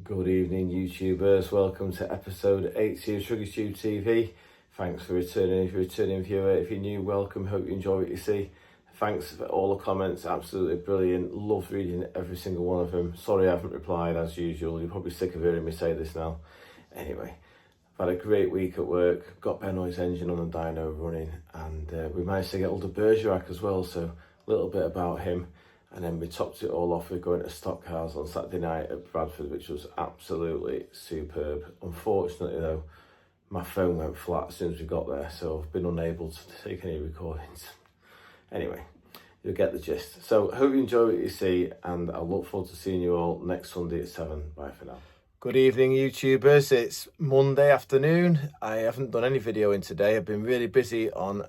Good evening, YouTubers. Welcome to episode 80 of Shrigleytube TV. Thanks for returning. If you're a returning viewer, if you're new, welcome. Hope you enjoy what you see. Thanks for all the comments. Absolutely brilliant. Loved reading every single one of them. Sorry I haven't replied as usual. You're probably sick of hearing me say this now. Anyway, I've had a great week at work. Got Bererac's engine on the Dyno running, and we managed to get hold of Bergerac as well. So a little bit about him. And then we topped it all off with going to stock cars on Saturday night at Bradford, which was absolutely superb. Unfortunately though, my phone went flat as soon as we got there, so I've been unable to take any recordings. Anyway, you'll get the gist. So hope you enjoy what you see, and I look forward to seeing you all next Sunday at 7. Bye for now. Good evening, YouTubers. It's Monday afternoon. I haven't done any videoing today. I've been really busy on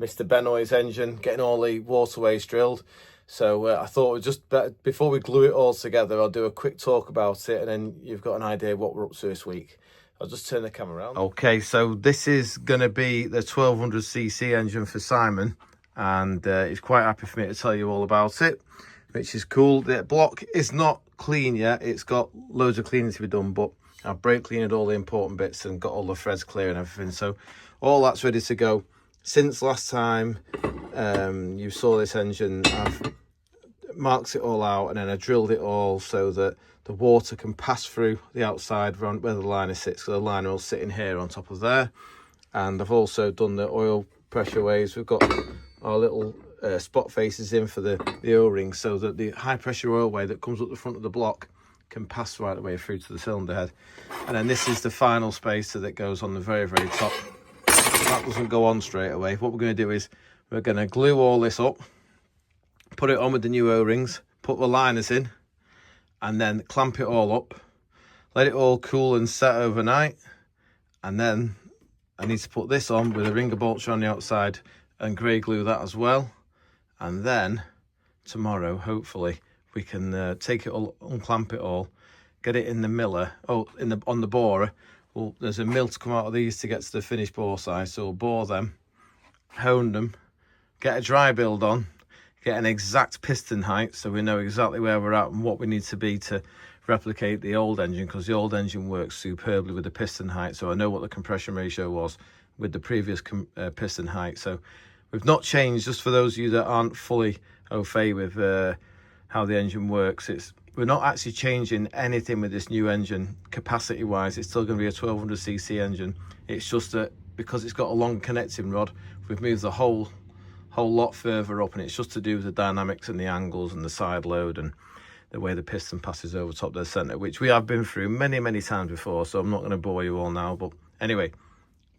Mr. Bererac's engine, getting all the waterways drilled. So I thought we'd just, before we glue it all together, I'll do a quick talk about it, and then you've got an idea what we're up to this week. I'll just turn the camera around. Okay, so this is going to be the 1200cc engine for Simon, and he's quite happy for me to tell you all about it, which is cool. The block is not clean yet. It's got loads of cleaning to be done, but I've brake cleaned all the important bits and got all the threads clear and everything. So all that's ready to go. Since last time you saw this engine, I've marked it all out, and then I drilled it all so that the water can pass through the outside around where the liner sits. So the liner will sit in here on top of there. And I've also done the oil pressure ways. We've got our little spot faces in for the O-rings, so that the high pressure oil way that comes up the front of the block can pass right the way through to the cylinder head. And then this is the final spacer that goes on the very, very top. That doesn't go on straight away. What we're going to do is we're going to glue all this up, put it on with the new O-rings, put the liners in, and then clamp it all up, let it all cool and set overnight, and then I need to put this on with a ringer bolts on the outside and grey glue that as well. And then tomorrow, hopefully, we can take it all, unclamp it all, get it in the miller, on the borer. Well, there's a mill to come out of these to get to the finished bore size, so we'll bore them, hone them, get a dry build on, get an exact piston height so we know exactly where we're at and what we need to be to replicate the old engine, because the old engine works superbly with the piston height. So I know what the compression ratio was with the previous piston height. So we've not changed, just for those of you that aren't fully au fait with how the engine works. We're not actually changing anything with this new engine capacity wise. It's still going to be a 1200cc engine. It's just that because it's got a long connecting rod, we've moved the whole lot further up, and it's just to do with the dynamics and the angles and the side load and the way the piston passes over top of the center, which we have been through many times before, so I'm not going to bore you all now. But anyway,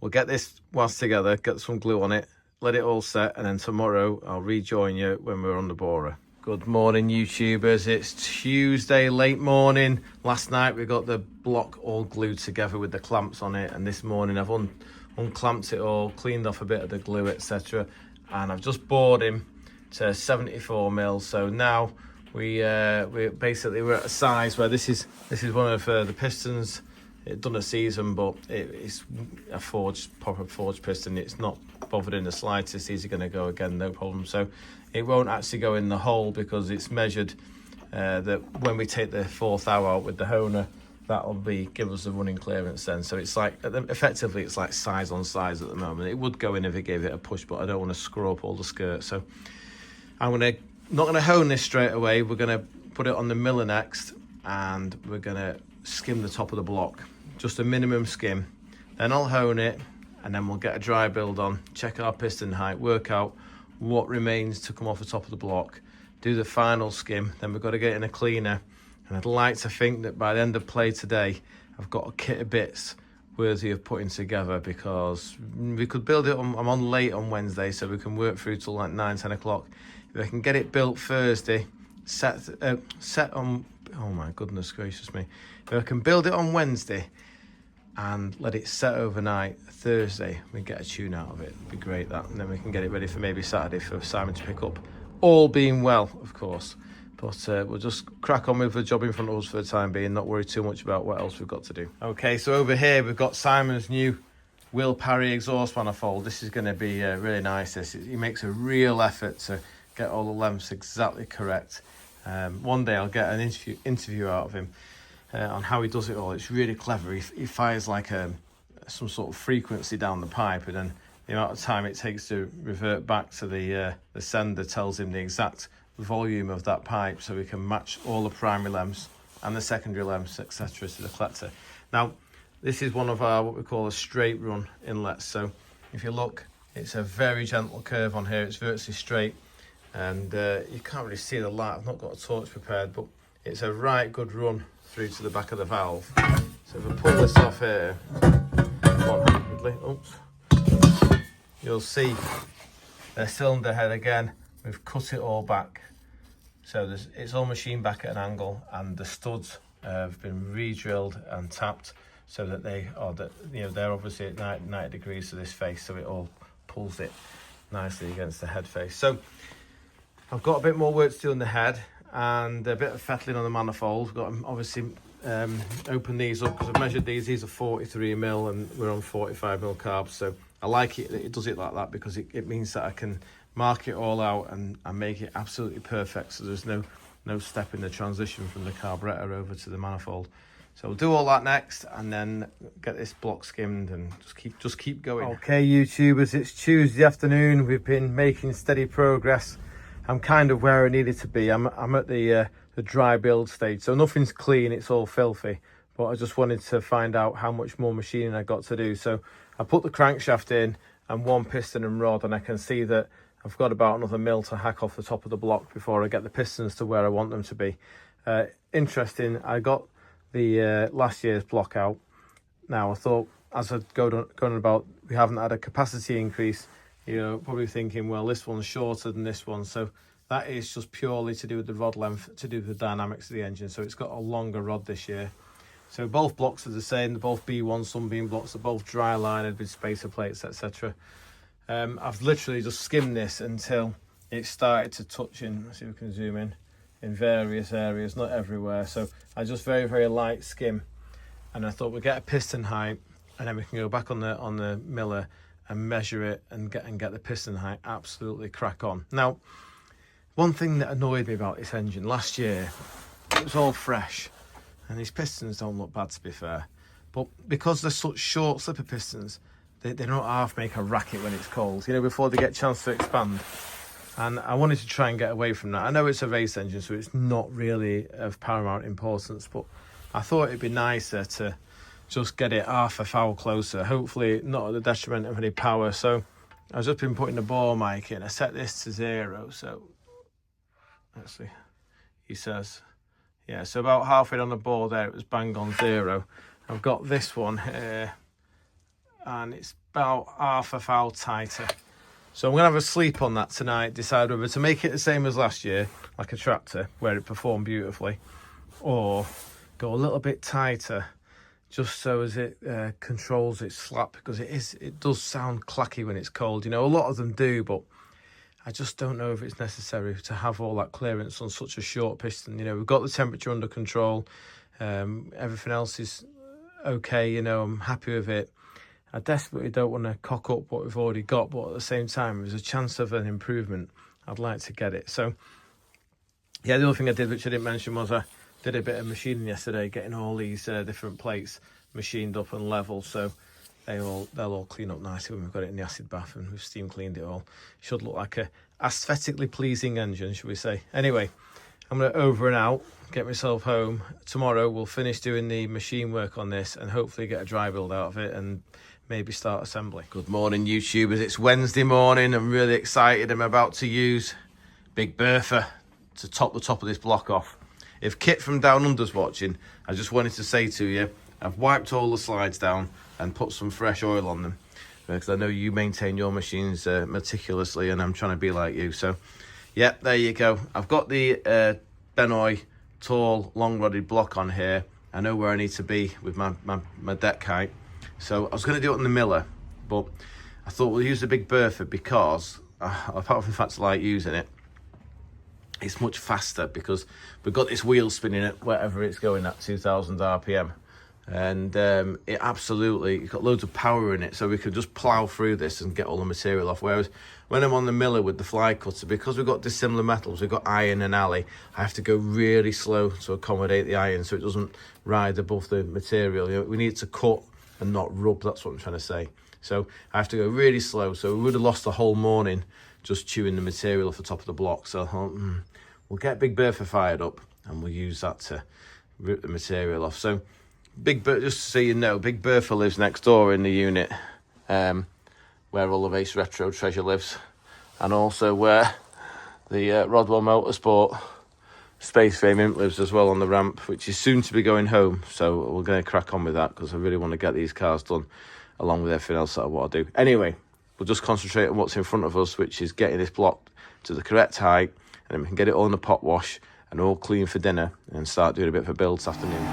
we'll get this whilst together, get some glue on it, let it all set, and then tomorrow I'll rejoin you when we're on the borer. Good morning, YouTubers. It's Tuesday late morning. Last night we got the block all glued together with the clamps on it, and this morning I've unclamped it all, cleaned off a bit of the glue, etc. And I've just bored him to 74 mil. So now we're at a size where this is one of the pistons. It done a season, but it's a proper forged piston. It's not bothered in the slightest. These are going to go again, no problem. So it won't actually go in the hole because it's measured that when we take the fourth hour out with the honer, that'll give us the running clearance then. So it's like, effectively, it's like size on size at the moment. It would go in if it gave it a push, but I don't want to screw up all the skirts. So I'm not going to hone this straight away. We're going to put it on the miller next, and we're going to skim the top of the block. Just a minimum skim. Then I'll hone it, and then we'll get a dry build on, check our piston height, work out what remains to come off the top of the block, do the final skim. Then we've got to get in a cleaner. And I'd like to think that by the end of play today, I've got a kit of bits worthy of putting together, because we could build it on, I'm on late on Wednesday, so we can work through till like 9-10 o'clock. If I can get it built Thursday, set on, oh my goodness gracious me. If I can build it on Wednesday and let it set overnight, Thursday, we get a tune out of it. It'd be great, that. And then we can get it ready for maybe Saturday for Simon to pick up. All being well, of course. But we'll just crack on with the job in front of us for the time being, not worry too much about what else we've got to do. Okay, so over here we've got Simon's new Will Parry exhaust manifold. This is going to be really nice. He makes a real effort to get all the lengths exactly correct. One day I'll get an interview out of him. on how he does it all. It's really clever. He fires like some sort of frequency down the pipe, and then the amount of time it takes to revert back to the sender tells him the exact volume of that pipe, so we can match all the primary lengths and the secondary lengths, etc., to the collector. Now, this is one of our what we call a straight run inlets. So if you look, it's a very gentle curve on here. It's virtually straight, and you can't really see the light. I've not got a torch prepared, but it's a right good run through to the back of the valve. So if I pull this off here one-handedly, oops, you'll see the cylinder head again. We've cut it all back, so it's all machined back at an angle, and the studs have been re-drilled and tapped so that they're obviously at 90 degrees to this face, so it all pulls it nicely against the head face. So I've got a bit more work to do on the head and a bit of fettling on the manifold. We've got to obviously open these up, because I've measured these are 43mm and we're on 45mm carbs. So I like it does it like that, because it means that I can mark it all out and make it absolutely perfect, so there's no step in the transition from the carburetor over to the manifold. So we'll do all that next, and then get this block skimmed and just keep going. Okay, YouTubers, it's Tuesday afternoon. We've been making steady progress. I'm kind of where I needed to be. I'm at the dry build stage, so nothing's clean, it's all filthy, but I just wanted to find out how much more machining I got to do. So I put the crankshaft in and one piston and rod, and I can see that I've got about another mil to hack off the top of the block before I get the pistons to where I want them to be. Interesting, I got the last year's block out. Now I thought, as I'd going about, we haven't had a capacity increase, probably thinking, well, this one's shorter than this one, so that is just purely to do with the rod length, to do with the dynamics of the engine. So it's got a longer rod this year. So both blocks are the same. They're both B1 sunbeam blocks. They're both dry lined with spacer plates, etc. I've literally just skimmed this until it started to touch in. Let's see if we can zoom in various areas, not everywhere. So I just very, very light skim, and I thought we'd get a piston height, and then we can go back on the miller and measure it and get the piston height. Absolutely crack on. Now, one thing that annoyed me about this engine last year, it was all fresh, and these pistons don't look bad, to be fair, but because they're such short slipper pistons, they don't half make a racket when it's cold, before they get a chance to expand. And I wanted to try and get away from that. I know it's a race engine, so it's not really of paramount importance, but I thought it'd be nicer to just get it half a foul closer, hopefully not at the detriment of any power. So I've just been putting the ball mic in. I set this to 0, so let's see, he says, yeah, so about halfway on the ball there, it was bang on 0. I've got this one here, and it's about half a foul tighter. So I'm going to have a sleep on that tonight, decide whether to make it the same as last year, like a tractor, where it performed beautifully, or go a little bit tighter, just so as it controls its slap, because it does sound clacky when it's cold. A lot of them do, but I just don't know if it's necessary to have all that clearance on such a short piston. We've got the temperature under control, everything else is okay, I'm happy with it. I desperately don't want to cock up what we've already got, but at the same time, if there's a chance of an improvement, I'd like to get it. So, yeah, the other thing I did, which I didn't mention, was I did a bit of machining yesterday, getting all these different plates machined up and level, so they'll all clean up nicely when we've got it in the acid bath and we've steam cleaned it all. It should look like a aesthetically pleasing engine, should we say. Anyway, I'm going to over and out, get myself home. Tomorrow we'll finish doing the machine work on this and hopefully get a dry build out of it and maybe start assembly. Good morning, YouTubers. It's Wednesday morning. I'm really excited. I'm about to use Big Bertha to top the top of this block off. If Kit from Down Under's watching, I just wanted to say to you, I've wiped all the slides down and put some fresh oil on them, because I know you maintain your machines meticulously, and I'm trying to be like you. So, yeah, there you go. I've got the Benoy tall, long-rodded block on here. I know where I need to be with my deck height. So I was going to do it on the miller, but I thought we'll use the Big Bertha because, apart from the fact I like using it, it's much faster because we've got this wheel spinning at whatever it's going at, 2000 RPM. And it absolutely, it's got loads of power in it, so we could just plough through this and get all the material off. Whereas when I'm on the miller with the fly cutter, because we've got dissimilar metals, we've got iron and alley, I have to go really slow to accommodate the iron so it doesn't ride above the material. You know, we need it to cut and not rub, that's what I'm trying to say. So I have to go really slow, so we would have lost the whole morning just chewing the material off the top of the block. So I thought, we'll get Big Bertha fired up and we'll use that to rip the material off. So Big Bertha, just so you know, Big Bertha lives next door in the unit, where all of Ace Retro treasure lives, and also where the Rodwell Motorsport Space Frame Imp lives as well on the ramp, which is soon to be going home. So we're going to crack on with that because I really want to get these cars done along with everything else that I want to do. Anyway, we'll just concentrate on what's in front of us, which is getting this block to the correct height, and then we can get it all in the pot wash and all clean for dinner and start doing a bit of a build this afternoon.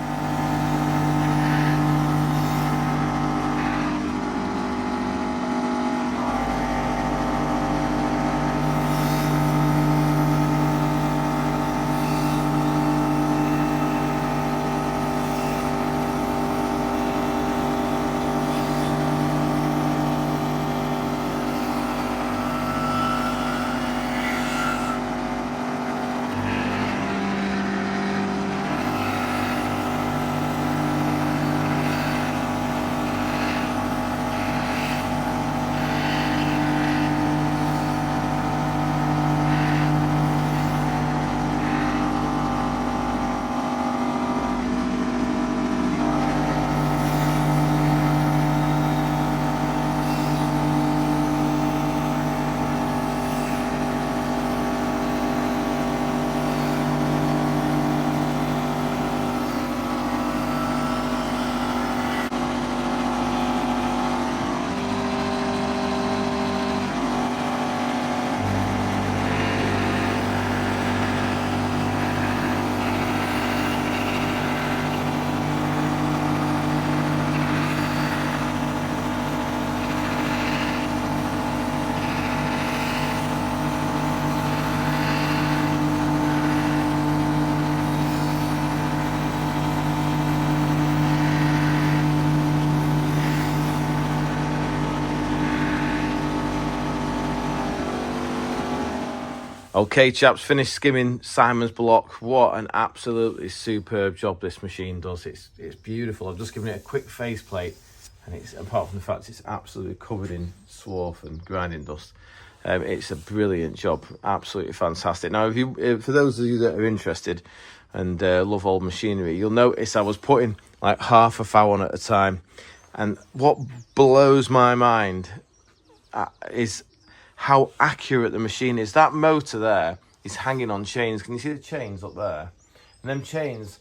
Okay, chaps, finished skimming Simon's block. What an absolutely superb job this machine does. It's beautiful. I've just given it a quick faceplate, and it's, apart from the fact it's absolutely covered in swarf and grinding dust, it's a brilliant job. Absolutely fantastic. Now, for those of you that are interested and love old machinery, you'll notice I was putting like half a thou on at a time, and what blows my mind is how accurate the machine is. That motor there is hanging on chains. Can you see the chains up there? And them chains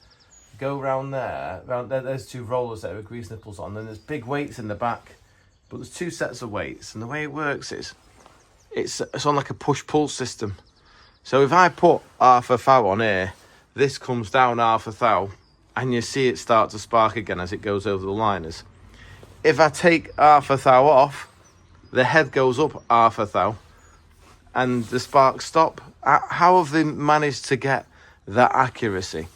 go round there. There's two rollers there with grease nipples on. Then there's big weights in the back, but there's two sets of weights. And the way it works is it's on like a push-pull system. So if I put half a thou on here, this comes down half a thou, and you see it start to spark again as it goes over the liners. If I take half a thou off, the head goes up half a thou and the sparks stop. How have they managed to get that accuracy?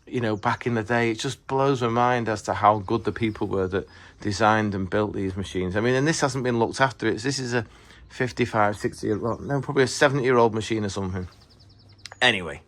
You know, back in the day, it just blows my mind as to how good the people were that designed and built these machines. I mean, and this hasn't been looked after. This is a 55, 60, no, probably a 70-year-old machine or something. Anyway,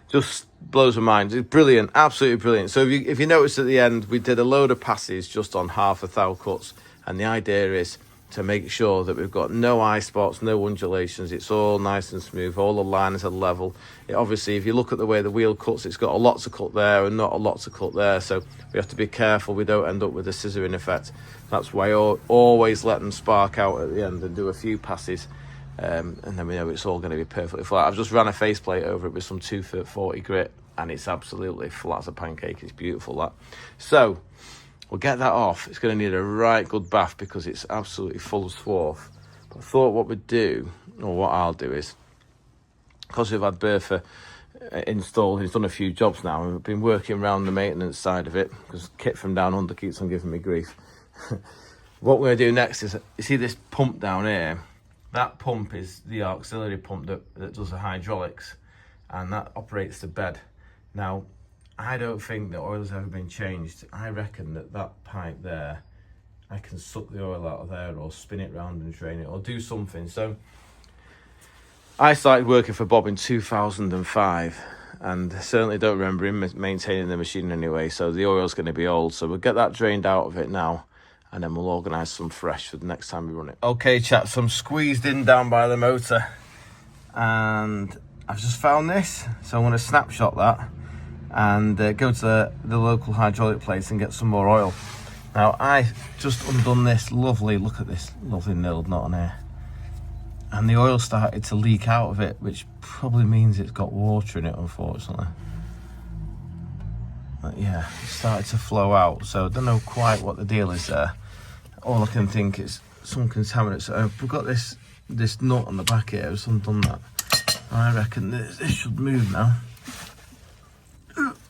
just blows my mind. It's brilliant, absolutely brilliant. So if you notice at the end, we did a load of passes just on half a thou cuts, and the idea is to make sure that we've got no eye spots, no undulations. It's all nice and smooth. All the lines are level. Obviously, if you look at the way the wheel cuts, it's got a lot to cut there and not a lot to cut there. So we have to be careful we don't end up with a scissoring effect. That's why I always let them spark out at the end and do a few passes. And then we know it's all going to be perfectly flat. I've just ran a faceplate over it with some 240 grit, and it's absolutely flat as a pancake. It's beautiful, that. So we'll get that off. It's going to need a right good bath because it's absolutely full of swarf. But I thought what we'd do, or what I'll do is, because we've had Bertha installed, he's done a few jobs now, and we've been working around the maintenance side of it, because Kit from down under keeps on giving me grief. What we're going to do next is, you see this pump down here? That pump is the auxiliary pump that does the hydraulics, and that operates the bed. Now, I don't think the oil has ever been changed. I reckon that pipe there, I can suck the oil out of there or spin it round and drain it or do something. So I started working for Bob in 2005 and certainly don't remember him maintaining the machine anyway. So the oil's going to be old. So we'll get that drained out of it now and then we'll organise some fresh for the next time we run it. Okay, chaps, I'm squeezed in down by the motor and I've just found this. So I'm going to snapshot that and go to the local hydraulic place and get some more oil. Now I just undone this lovely, look at this lovely milled knot on here, and the oil started to leak out of it, which probably means it's got water in it, unfortunately. But yeah, it started to flow out, so I don't know quite what the deal is there. All I can think is some contaminants. So we've got this nut on the back here, I've just undone that. I reckon this should move now.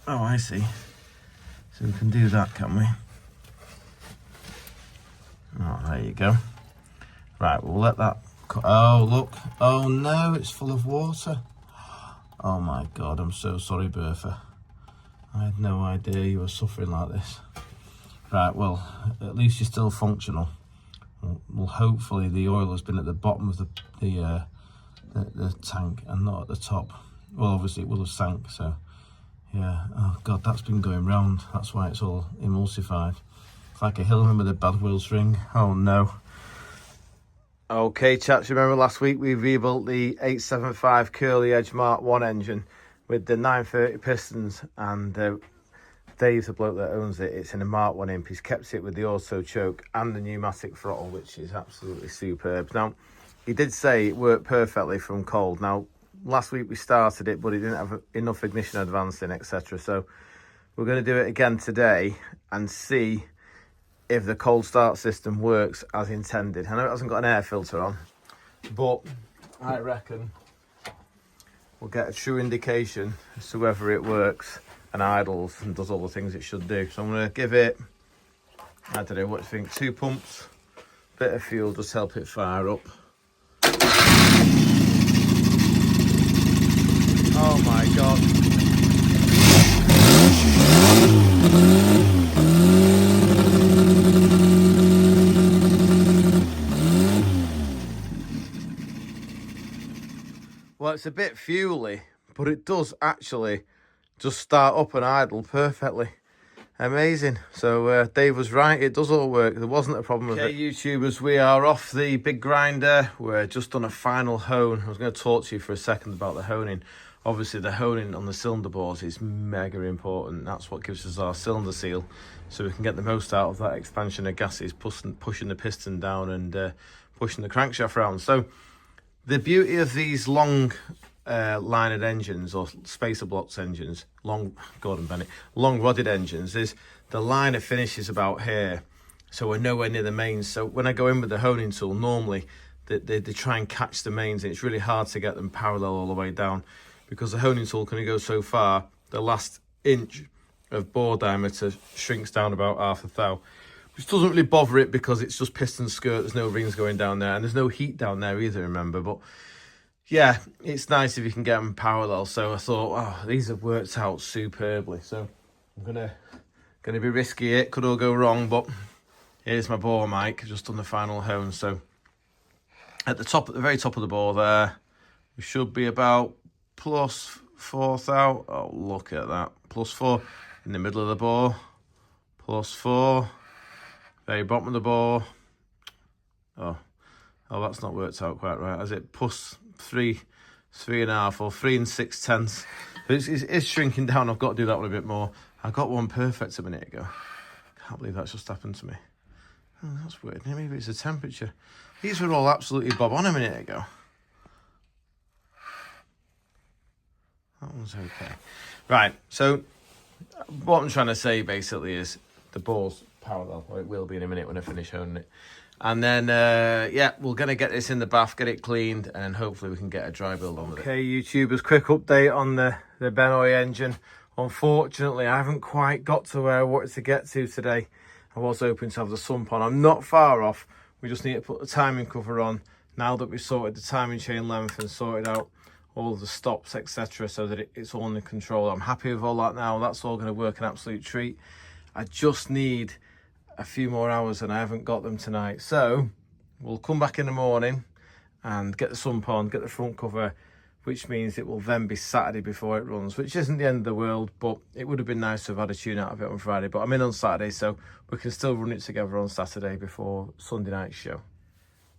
Oh, I see. So we can do that, can we? Oh, there you go. Right, we'll let that... Oh, look. Oh, no, it's full of water. Oh, my God, I'm so sorry, Bertha. I had no idea you were suffering like this. Right, well, at least you're still functional. Well, hopefully the oil has been at the bottom of the tank and not at the top. Well, obviously it will have sank, so... Yeah, oh God, that's been going round. That's why it's all emulsified. It's like a Hillman with a bad wheel string. Oh no. Okay, chaps, remember last week we rebuilt the 875 Curly Edge Mark 1 engine with the 930 pistons, and Dave, the bloke that owns it, it's in a Mark 1 imp. He's kept it with the auto choke and the pneumatic throttle, which is absolutely superb. Now, he did say it worked perfectly from cold. Now, last week we started it, but it didn't have enough ignition advancing, etc. So we're going to do it again today and see if the cold start system works as intended. I know it hasn't got an air filter on, but I reckon we'll get a true indication as to whether it works and idles and does all the things it should do. So I'm going to give it, I don't know, what do you think, 2 pumps, bit of fuel, just help it fire up. Oh my God. Well, it's a bit fuely, but it does actually just start up and idle perfectly. Amazing. So Dave was right, it does all work. There wasn't a problem with it. Okay, YouTubers, we are off the big grinder. We're just on a final hone. I was going to talk to you for a second about the honing. Obviously, the honing on the cylinder bores is mega important. That's what gives us our cylinder seal, so we can get the most out of that expansion of gases, pushing the piston down and pushing the crankshaft around. So the beauty of these long linered engines, or spacer blocks engines, long rodded engines, is the liner finishes about here, so we're nowhere near the mains. So when I go in with the honing tool, normally they try and catch the mains, and it's really hard to get them parallel all the way down, because the honing tool can only go so far. The last inch of bore diameter shrinks down about half a thou, which doesn't really bother it because it's just piston skirt, there's no rings going down there, and there's no heat down there either, remember. But yeah, it's nice if you can get them parallel. So I thought, oh, these have worked out superbly. So I'm gonna be risky. It could all go wrong, but here's my bore mic, just on the final hone. So at the very top of the bore there, we should be about +4 thou. Oh, look at that. +4 in the middle of the bore. +4. Very bottom of the bore. Oh, that's not worked out quite right. Is it +3, 3.5, or 3 6/10? It's shrinking down. I've got to do that one a bit more. I got one perfect a minute ago. Can't believe that's just happened to me. Oh, that's weird. Maybe it's the temperature. These were all absolutely bob on a minute ago. That one's okay. Right, so what I'm trying to say basically is the bore's parallel, or it will be in a minute when I finish honing it. And then, yeah, we're going to get this in the bath, get it cleaned, and hopefully we can get a dry build on with it. Okay, YouTubers, quick update on the Benoy engine. Unfortunately, I haven't quite got to where I wanted to get to today. I was hoping to have the sump on. I'm not far off. We just need to put the timing cover on now that we've sorted the timing chain length and sorted out all of the stops, etc., so that it's all under control. I'm happy with all that now. That's all going to work an absolute treat. I just need a few more hours and I haven't got them tonight. So we'll come back in the morning and get the sump on, get the front cover, which means it will then be Saturday before it runs, which isn't the end of the world, but it would have been nice to have had a tune out of it on Friday. But I'm in on Saturday, so we can still run it together on Saturday before Sunday night show.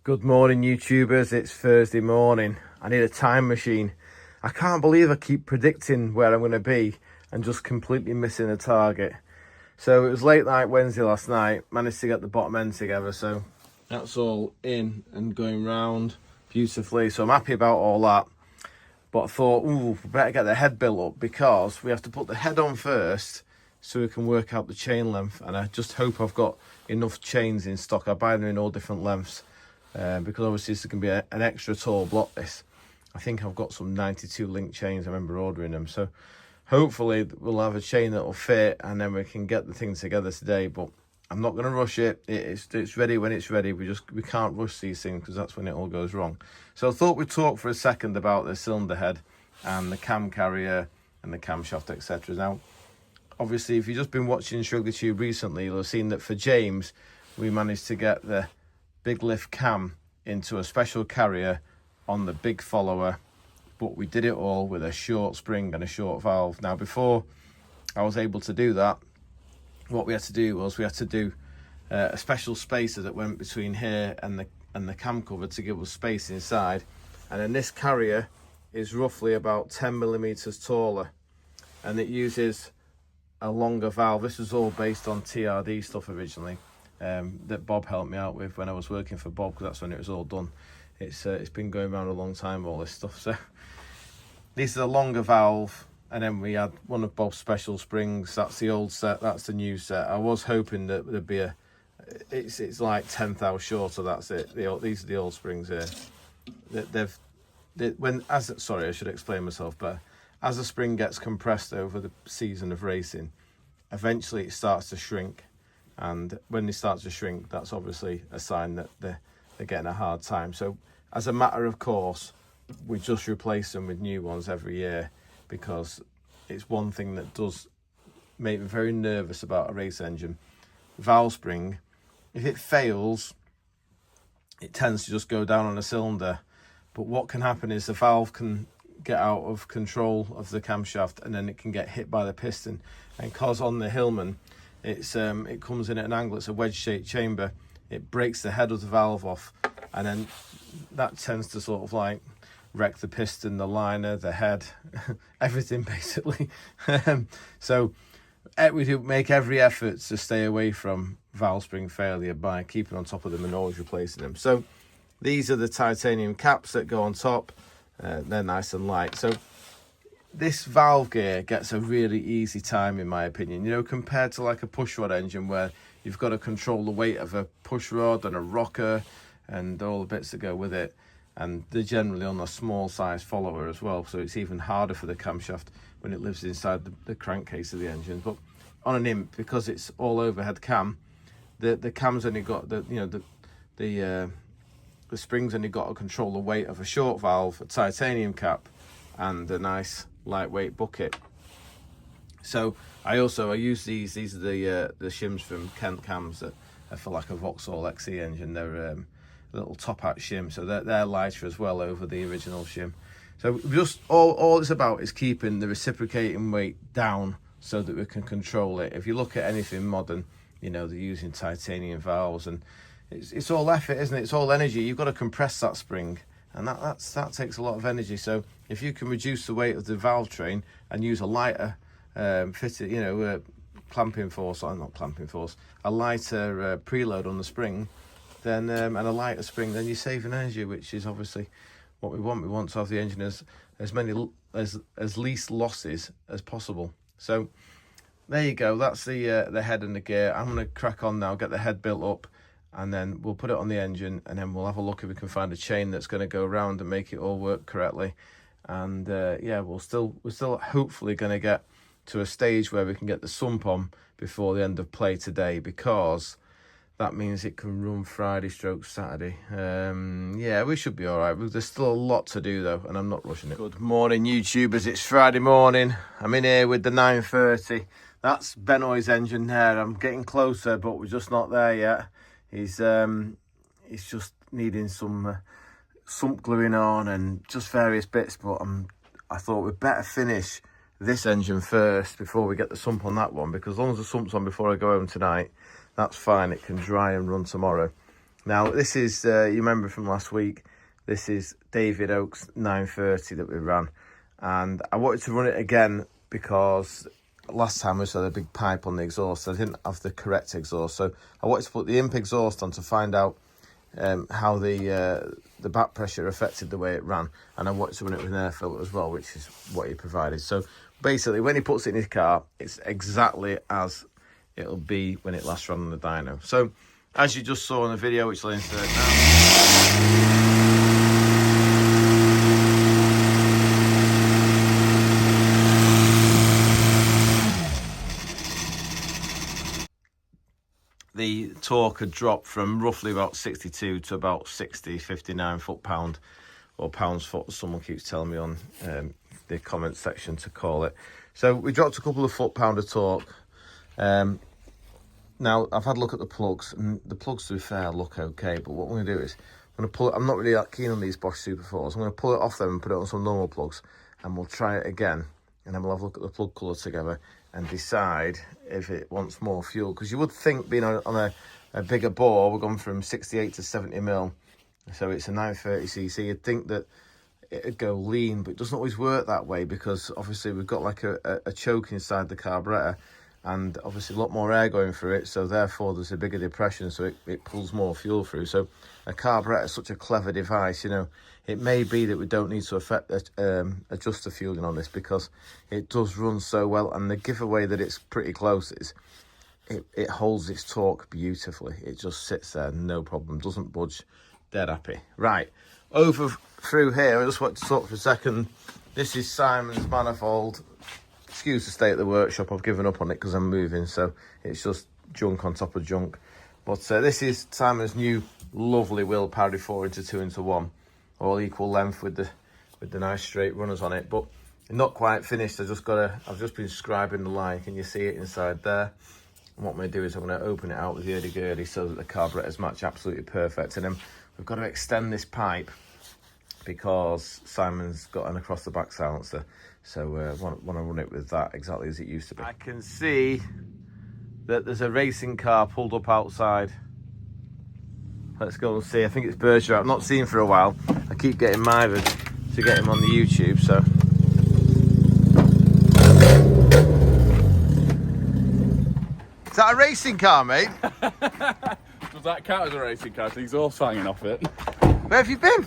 Good morning, YouTubers. It's Thursday morning. I need a time machine. I can't believe I keep predicting where I'm going to be and just completely missing a target. So it was late night Wednesday last night, managed to get the bottom end together, so that's all in and going round beautifully. So I'm happy about all that. But I thought, ooh, we better get the head built up because we have to put the head on first so we can work out the chain length. And I just hope I've got enough chains in stock. I buy them in all different lengths because obviously this is going to be an extra tall block, this. I think I've got some 92 link chains. I remember ordering them. So hopefully we'll have a chain that will fit and then we can get the thing together today. But I'm not going to rush it. It's ready when it's ready. We can't rush these things because that's when it all goes wrong. So I thought we'd talk for a second about the cylinder head and the cam carrier and the camshaft, etc. Now, obviously, if you've just been watching Shrigleytube recently, you'll have seen that for James, we managed to get the big lift cam into a special carrier on the big follower, but we did it all with a short spring and a short valve. Now, before I was able to do that, what we had to do was we had to do a special spacer that went between here and the cam cover to give us space inside. And then this carrier is roughly about 10 millimeters taller, and it uses a longer valve. This was all based on TRD stuff originally that Bob helped me out with when I was working for Bob, because that's when it was all done. It's been going around a long time, all this stuff. So this is a longer valve, and then we had one of Bob's special springs. That's the old set, that's the new set. I was hoping that there'd be it's like 10 thou shorter. That's it. These are the old springs here. Sorry, I should explain myself better. As a spring gets compressed over the season of racing, eventually it starts to shrink, and when they start to shrink, that's obviously a sign that they're getting a hard time. So as a matter of course, we just replace them with new ones every year, because it's one thing that does make me very nervous about a race engine. Valve spring, if it fails, it tends to just go down on a cylinder. But what can happen is the valve can get out of control of the camshaft, and then it can get hit by the piston. And because on the Hillman, it comes in at an angle, it's a wedge-shaped chamber, it breaks the head of the valve off, and then that tends to sort of like wreck the piston, the liner, the head, everything basically. So we do make every effort to stay away from valve spring failure by keeping on top of them and always replacing them. So these are the titanium caps that go on top. They're nice and light. So this valve gear gets a really easy time, in my opinion, you know, compared to like a pushrod engine where you've got to control the weight of a pushrod and a rocker and all the bits that go with it. And they're generally on a small size follower as well, so it's even harder for the camshaft when it lives inside the crankcase of the engine. But on an imp, because it's all overhead cam, the cam's only got the spring's only got to control the weight of a short valve, a titanium cap, and a nice lightweight bucket. So I use these. These are the shims from Kent cams that are for like a Vauxhall XE engine. They're little top hat shim, so they're lighter as well over the original shim. So just all it's about is keeping the reciprocating weight down so that we can control it. If you look at anything modern, you know, they're using titanium valves, and it's all effort, isn't it? It's all energy. You've got to compress that spring, and that takes a lot of energy. So if you can reduce the weight of the valve train and use a lighter fitted, clamping force, or not clamping force, a lighter preload on the spring, then and a lighter spring, then you're saving energy, which is obviously what we want. We want to have the engine as least losses as possible. So there you go. That's the head and the gear. I'm going to crack on now, get the head built up, and then we'll put it on the engine, and then we'll have a look if we can find a chain that's going to go around and make it all work correctly. And yeah, we're still hopefully going to get to a stage where we can get the sump on before the end of play today, because that means it can run Friday stroke Saturday. Yeah, we should be all right. There's still a lot to do though, and I'm not rushing it. Good morning, YouTubers. It's Friday morning. I'm in here with the 930. That's Benoy's engine there. I'm getting closer, but we're just not there yet. He's just needing some sump gluing on and just various bits, but I thought we'd better finish this engine first before we get the sump on that one, because as long as the sump's on before I go home tonight, that's fine. It can dry and run tomorrow. Now, this is, you remember from last week, this is David Oak's 930 that we ran. And I wanted to run it again because last time we just had a big pipe on the exhaust. I didn't have the correct exhaust. So I wanted to put the imp exhaust on to find out how the back pressure affected the way it ran. And I wanted to run it with an air filter as well, which is what he provided. So basically, when he puts it in his car, it's exactly as it'll be when it last ran on the dyno. So, as you just saw in the video, which I'll insert now, the torque had dropped from roughly about 62 to about 60, 59 foot-pound, or pounds-foot, as someone keeps telling me on the comment section to call it. So, we dropped a couple of foot-pound of torque. Now, I've had a look at the plugs, and the plugs, to be fair, look okay, but what I'm going to do is, I'm going to pull it. I'm not really that keen on these Bosch Super 4s. I'm going to pull it off them and put it on some normal plugs, and we'll try it again, and then we'll have a look at the plug colour together and decide if it wants more fuel. Because you would think, being on a bigger bore, we're going from 68 to 70 mil, so it's a 930cc, you'd think that it'd go lean, but it doesn't always work that way, because obviously we've got like a choke inside the carburettor, and obviously a lot more air going through it, so therefore there's a bigger depression, so it pulls more fuel through. So a carburettor is such a clever device, you know. It may be that we don't need to adjust the fueling on this, because it does run so well, and the giveaway that it's pretty close is it holds its torque beautifully. It just sits there, no problem, doesn't budge, dead happy. Right, over through here, I just want to talk for a second. This is Simon's manifold. Excuse the state of the workshop, I've given up on it because I'm moving, so it's just junk on top of junk. But this is Simon's new lovely wheel parity 4-into 2-into-1, all equal length with the nice straight runners on it. But not quite finished. I've just been scribing the line. Can you see it inside there? And what I'm going to do is I'm going to open it out with the hurdy-gurdy so that the carburetors match absolutely perfect. And then we've got to extend this pipe because Simon's got an across the back silencer. So want to run it with that exactly as it used to be. I can see that there's a racing car pulled up outside. Let's go and see. I think it's Bergerac. I've not seen him for a while. I keep getting mithered to get him on the YouTube, so. Is that a racing car, mate? Does that count as a racing car? The exhaust hanging off it. Where have you been?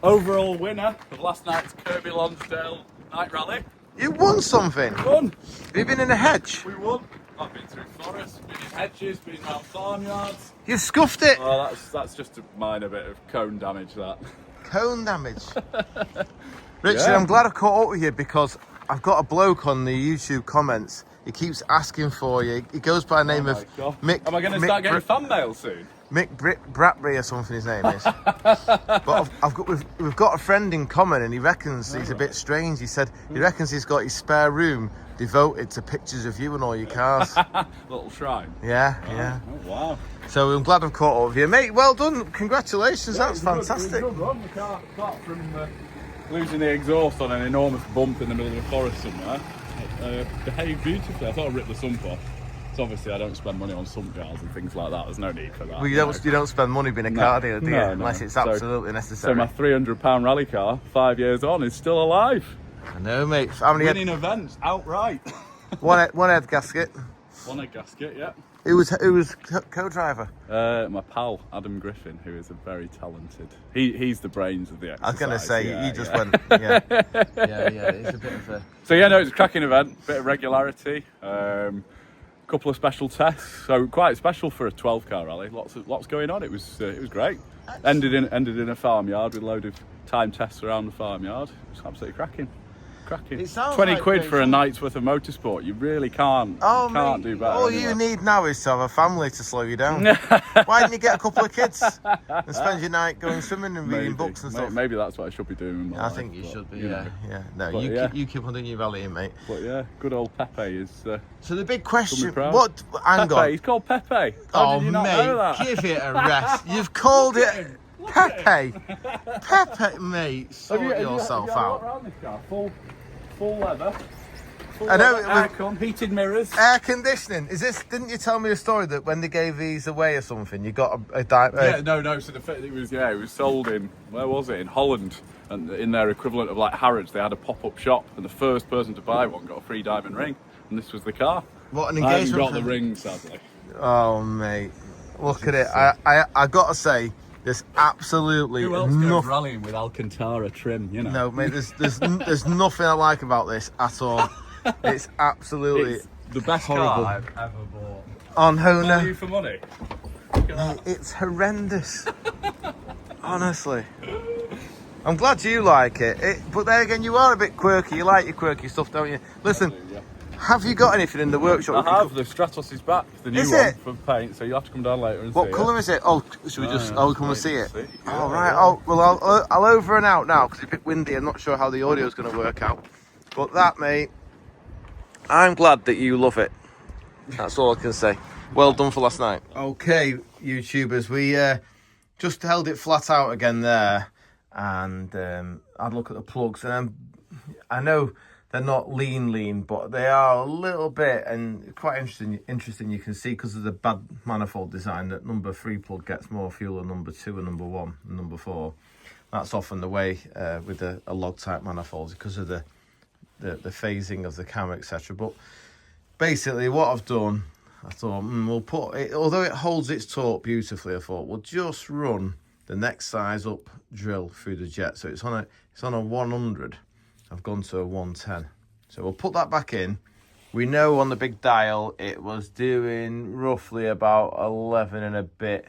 Overall winner of last night's Kirby Lonsdale night rally. You won something. Won. Have you been in a hedge? We won. I've been through forests, been in hedges, been around farmyards. You've scuffed it. Oh, that's just a minor bit of cone damage, that. Cone damage. Richard, Yeah. I'm glad I caught up with you, because I've got a bloke on the YouTube comments. He keeps asking for you. He goes by the name of Mick. Am I going to start getting fan mail soon? Mick Bratbury or something his name is. But we've got a friend in common, and he reckons he's a bit strange. He said he reckons he's got his spare room devoted to pictures of you and all your cars. Little shrine. Yeah, yeah. Oh, wow. So I'm glad I've caught up with you, mate. Well done. Congratulations. Yeah, that's fantastic. Good run. Apart from losing the exhaust on an enormous bump in the middle of the forest somewhere, it behaved beautifully. I thought I ripped the sump off. So obviously I don't spend money on sump jars and things like that. There's no need for that. Well, you don't spend money being a car dealer, do you? Unless it's absolutely necessary. So my £300 rally car, 5 years on, is still alive. I know, mate. How many winning events outright. one head gasket. One head gasket, yeah. Who was co-driver? My pal Adam Griffin, who is a very talented. He's the brains of the exercise. I was going to say yeah, you just went. Yeah, yeah. It's a bit of a. So yeah, no, it's a cracking event. Bit of regularity. Couple of special tests, so quite special for a 12 car rally. Lots going on. It was great. Ended in a farmyard with a load of time tests around the farmyard. It was absolutely cracking. cracking. It sounds 20 like quid great for a fun. night's worth of motorsport. You really can't. Oh, You can't mate, do better. all anyway. you need now is to have a family to slow you down. Why don't you get a couple of kids and spend your night going swimming and reading books and stuff? Maybe that's what I should be doing with my life, think you but, should be, know. yeah. No, But you keep on doing your valiant, mate. But yeah, good old Pepe is. So the big question, proud. what? Hang Pepe, on. he's called Pepe. How did you not know that? Give it a rest. You've called it Pepe. Pepe, mate. Sort yourself have you out. around this car? Full leather. I know it was Aircon, heated mirrors. air conditioning. Is this? Didn't you tell me a story that when they gave these away or something, you got Yeah, no. So it was sold in, where was it? In Holland, and in their equivalent of like Harrods, they had a pop-up shop, and the first person to buy one got a free diamond ring, and this was the car. What an I haven't engagement! got the ring, sadly. Oh, mate, look at it. I got to say, there's absolutely Who else goes nothing. rallying with Alcantara trim? You know. No, mate, there's nothing I like about this at all. It's absolutely It's the best horrible. car I've ever bought. On Value Hona. for money. Look at that. It's horrendous. Honestly. I'm glad you like it. But there again, you are a bit quirky. You like your quirky stuff, don't you? Listen, Yeah. have you got anything in the workshop? I have. The Stratus is back, the new Is one it? for paint. So you'll have to come down later and What see colour it. is it? Oh, should we just? Oh, come and see it. Yeah, Oh, right. yeah. Oh, well, I'll over and out now because it's a bit windy. I'm not sure how the audio is going to work out. But that, mate, I'm glad that you love it. That's all I can say. Well done for last night. Okay, YouTubers, we just held it flat out again there, and I'd look at the plugs, and I know they're not lean, but they are a little bit, and quite interesting. You can see because of the bad manifold design that number 3 plug gets more fuel than number 2 and number 1 and number 4. That's often the way with a log type manifold because of the phasing of the camera, etc. But basically what I've done, I thought we'll put it, although it holds its torque beautifully, I thought we'll just run the next size up drill through the jet. So it's on a 100. I've gone to a 110. So we'll put that back in. We know on the big dial it was doing roughly about 11 and a bit,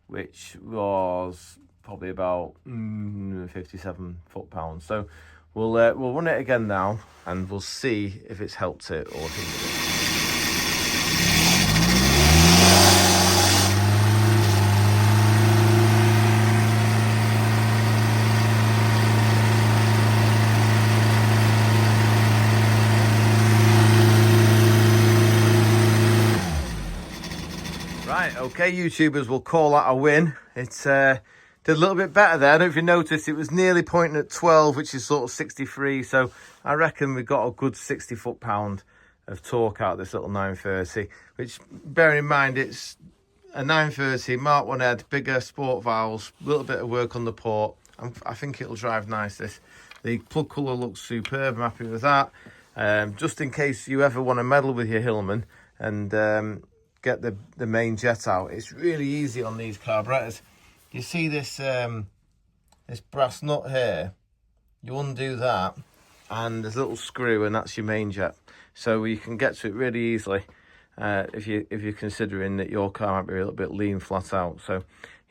which was probably about 57 foot-pounds. So we'll run it again now, and we'll see if it's helped it or hindered it. Right, okay, YouTubers, we'll call that a win. It's did a little bit better there. I don't know if you noticed, it was nearly pointing at 12, which is sort of 63. So I reckon we got a good 60 foot-pound of torque out of this little 930, which, bearing in mind, it's a 930 Mark 1 head, bigger sport valves, a little bit of work on the port. I think it'll drive nice, this. The plug colour looks superb. I'm happy with that. Just in case you ever want to meddle with your Hillman and get the main jet out, it's really easy on these carburetors. You see this this brass nut here, you undo that and there's a little screw, and that's your main jet. So you can get to it really easily if you're considering that your car might be a little bit lean flat out. So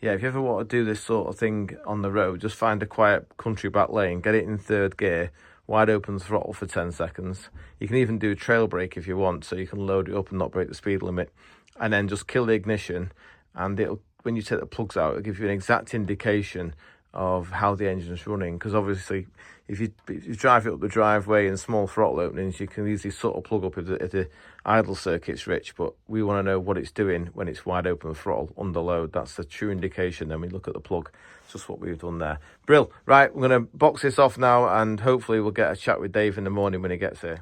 yeah, if you ever want to do this sort of thing on the road, just find a quiet country back lane, get it in 3rd gear, wide open throttle for 10 seconds. You can even do a trail brake if you want, so you can load it up and not break the speed limit, and then just kill the ignition, and it'll, when you take the plugs out, it'll give you an exact indication of how the engine's running. Because obviously if you drive it up the driveway in small throttle openings, you can easily sort of plug up if the idle circuit's rich, but we want to know what it's doing when it's wide open throttle under load. That's the true indication. Then we look at the plug. It's just what we've done there. Brill. Right, we're going to box this off now, and hopefully we'll get a chat with Dave in the morning when he gets here.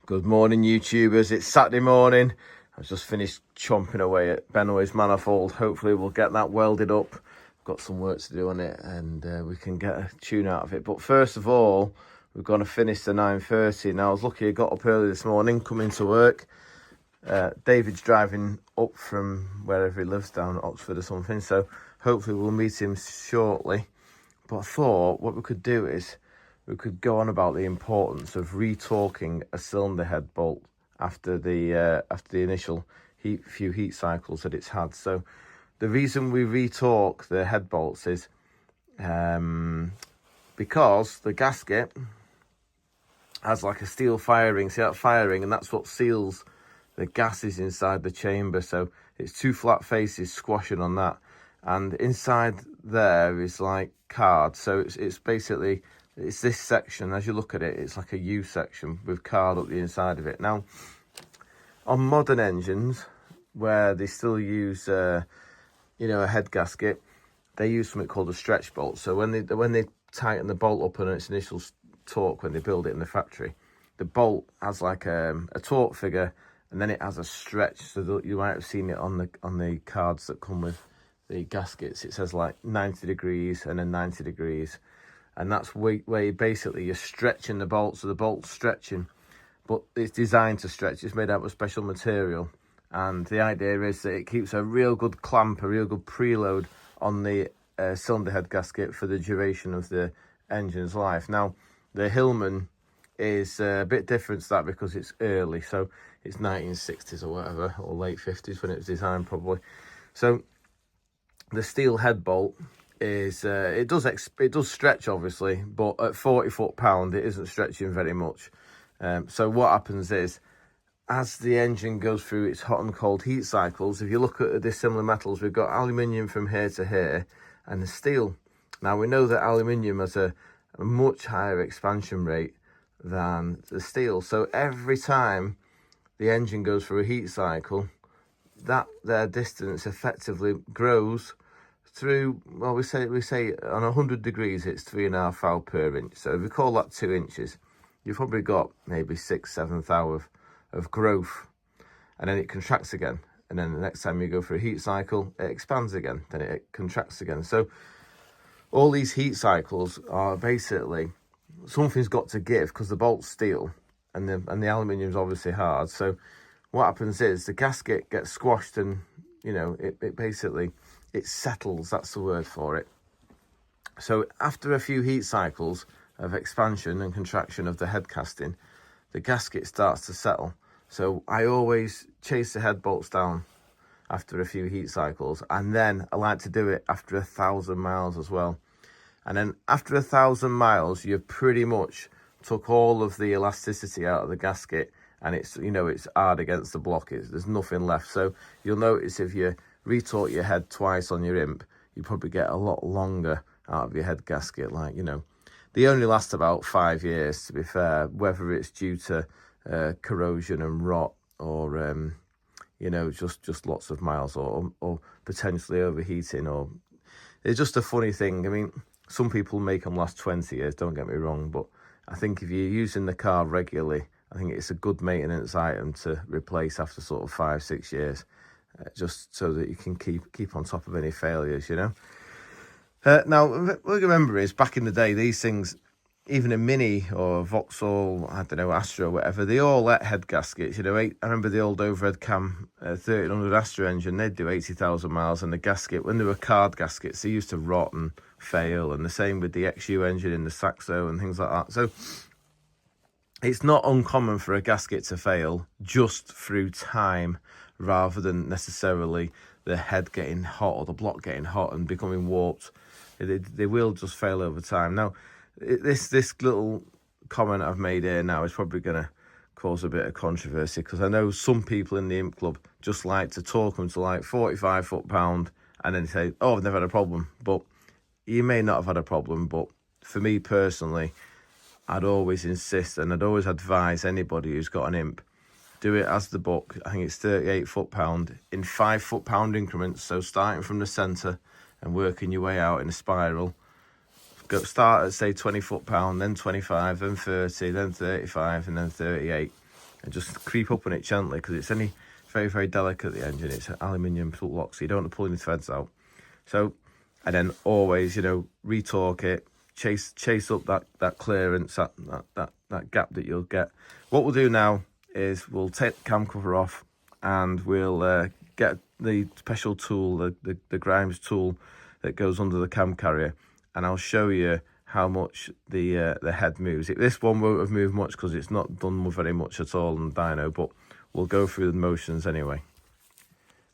Good morning, YouTubers. It's Saturday morning. I've just finished chomping away at Benoit's manifold. Hopefully we'll get that welded up. Got some work to do on it, and we can get a tune out of it. But first of all, we're going to finish the 930. Now, I was lucky I got up early this morning, coming to work. David's driving up from wherever he lives, down at Oxford or something, so hopefully we'll meet him shortly. But I thought what we could do is we could go on about the importance of retorquing a cylinder head bolt after the initial few heat cycles that it's had. So the reason we retorque the head bolts is because the gasket has like a steel firing. See that firing, and that's what seals the gases inside the chamber. So it's two flat faces squashing on that, and inside there is like card. So it's basically, it's this section. As you look at it, it's like a U section with card up the inside of it. Now, on modern engines where they still use a head gasket, they use something called a stretch bolt. So when they tighten the bolt up on its initial torque, when they build it in the factory, the bolt has like a torque figure, and then it has a stretch. So you might have seen it on the cards that come with the gaskets. It says like 90 degrees and then 90 degrees, and that's where basically you're stretching the bolt. So the bolt's stretching, but it's designed to stretch. It's made out of special material, and the idea is that it keeps a real good clamp, a real good preload on the cylinder head gasket for the duration of the engine's life. Now, the Hillman is a bit different to that because it's early, so it's 1960s or whatever, or late 50s when it was designed probably. So the steel head bolt is it does stretch obviously, but at 40 foot-pound it isn't stretching very much. So what happens is, as the engine goes through its hot and cold heat cycles, if you look at the dissimilar metals, we've got aluminium from here to here and the steel. Now we know that aluminium has a much higher expansion rate than the steel. So every time the engine goes through a heat cycle, that their distance effectively grows through, well, we say on 100 degrees it's 3.5 thou per inch. So if we call that 2 inches, you've probably got maybe 6-7 thou of growth, and then it contracts again, and then the next time you go for a heat cycle it expands again, then it contracts again. So all these heat cycles are basically, something's got to give, because the bolt's steel and the aluminium's obviously hard. So what happens is the gasket gets squashed, and it basically, it settles, that's the word for it. So after a few heat cycles of expansion and contraction of the head casting, the gasket starts to settle. So I always chase the head bolts down after a few heat cycles, and then I like to do it after 1,000 miles as well. And then after 1,000 miles, you've pretty much took all of the elasticity out of the gasket, and it's hard against the block. There's nothing left. So you'll notice if you retorque your head twice on your imp, you probably get a lot longer out of your head gasket. They only last about 5 years, to be fair, whether it's due to corrosion and rot, or just lots of miles, or potentially overheating, or it's just a funny thing. I mean, some people make them last 20 years, don't get me wrong, but I think if you're using the car regularly, I think it's a good maintenance item to replace after sort of 5-6 years, just so that you can keep on top of any failures, Now, what I remember is, back in the day, these things, even a Mini or a Vauxhall, I don't know, Astra or whatever, they all let head gaskets. I remember the old overhead cam 1300 Astra engine, they'd do 80,000 miles, and the gasket, when they were card gaskets, they used to rot and fail, and the same with the XU engine in the Saxo and things like that. So it's not uncommon for a gasket to fail just through time, rather than necessarily the head getting hot or the block getting hot and becoming warped. They will just fail over time. Now, this little comment I've made here now is probably going to cause a bit of controversy, because I know some people in the imp club just like to torque them to like 45 foot-pound and then say, oh, I've never had a problem. But you may not have had a problem, but for me personally, I'd always insist, and I'd always advise anybody who's got an imp, do it as the book. I think it's 38 foot-pound in 5 foot-pound increments. So starting from the centre and working your way out in a spiral. Start at, say, 20 foot-pound, then 25, then 30, then 35, and then 38. And just creep up on it gently, because it's only very, very delicate, the engine. It's an aluminium flute lock, so you don't want to pull any threads out. So, and then always, retorque it, chase up that clearance, that gap that you'll get. What we'll do now is we'll take the cam cover off, and we'll get the special tool, the Grimes tool that goes under the cam carrier, and I'll show you how much the head moves. This one won't have moved much because it's not done very much at all on dyno, but we'll go through the motions anyway.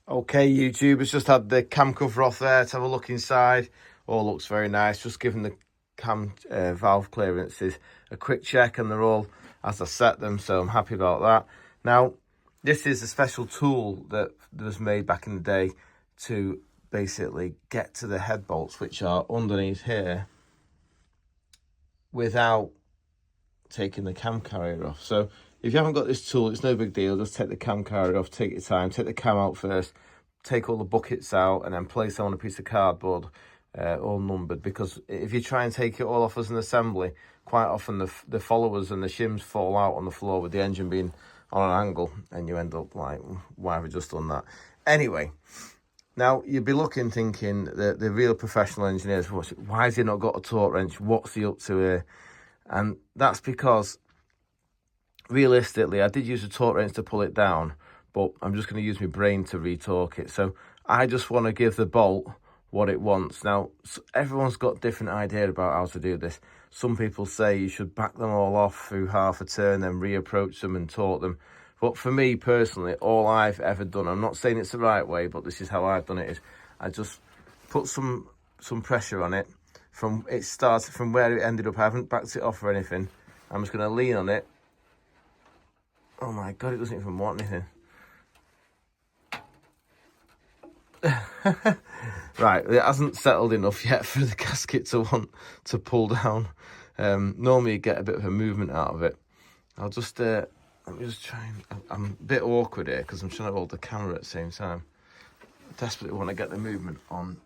Okay, YouTube, it's just had the cam cover off there to have a look inside. All looks very nice. Just giving the cam valve clearances a quick check, and they're all as I set them, so I'm happy about that. Now, this is a special tool that was made back in the day to basically get to the head bolts, which are underneath here, without taking the cam carrier off. So if you haven't got this tool, it's no big deal. Just take the cam carrier off, take your time, take the cam out first, take all the buckets out, and then place them on a piece of cardboard, all numbered, because if you try and take it all off as an assembly, quite often the followers and the shims fall out on the floor with the engine being on an angle, and you end up like, why have I just done that? Anyway, now you'd be looking, thinking that the real professional engineers, why has he not got a torque wrench? What's he up to here? And that's because, realistically, I did use a torque wrench to pull it down, but I'm just going to use my brain to retorque it. So I just want to give the bolt what it wants. Now, everyone's got a different idea about how to do this. Some people say you should back them all off through half a turn, then reapproach them and torque them. But for me personally, all I've ever done, I'm not saying it's the right way, but this is how I've done it, is I just put some pressure on it. From it started, from where it ended up, I haven't backed it off or anything. I'm just going to lean on it. Oh my God, it doesn't even want anything. Right, it hasn't settled enough yet for the gasket to want to pull down. Normally you get a bit of a movement out of it. I'll just, let me just try and, I'm a bit awkward here because I'm trying to hold the camera at the same time. I desperately want to get the movement on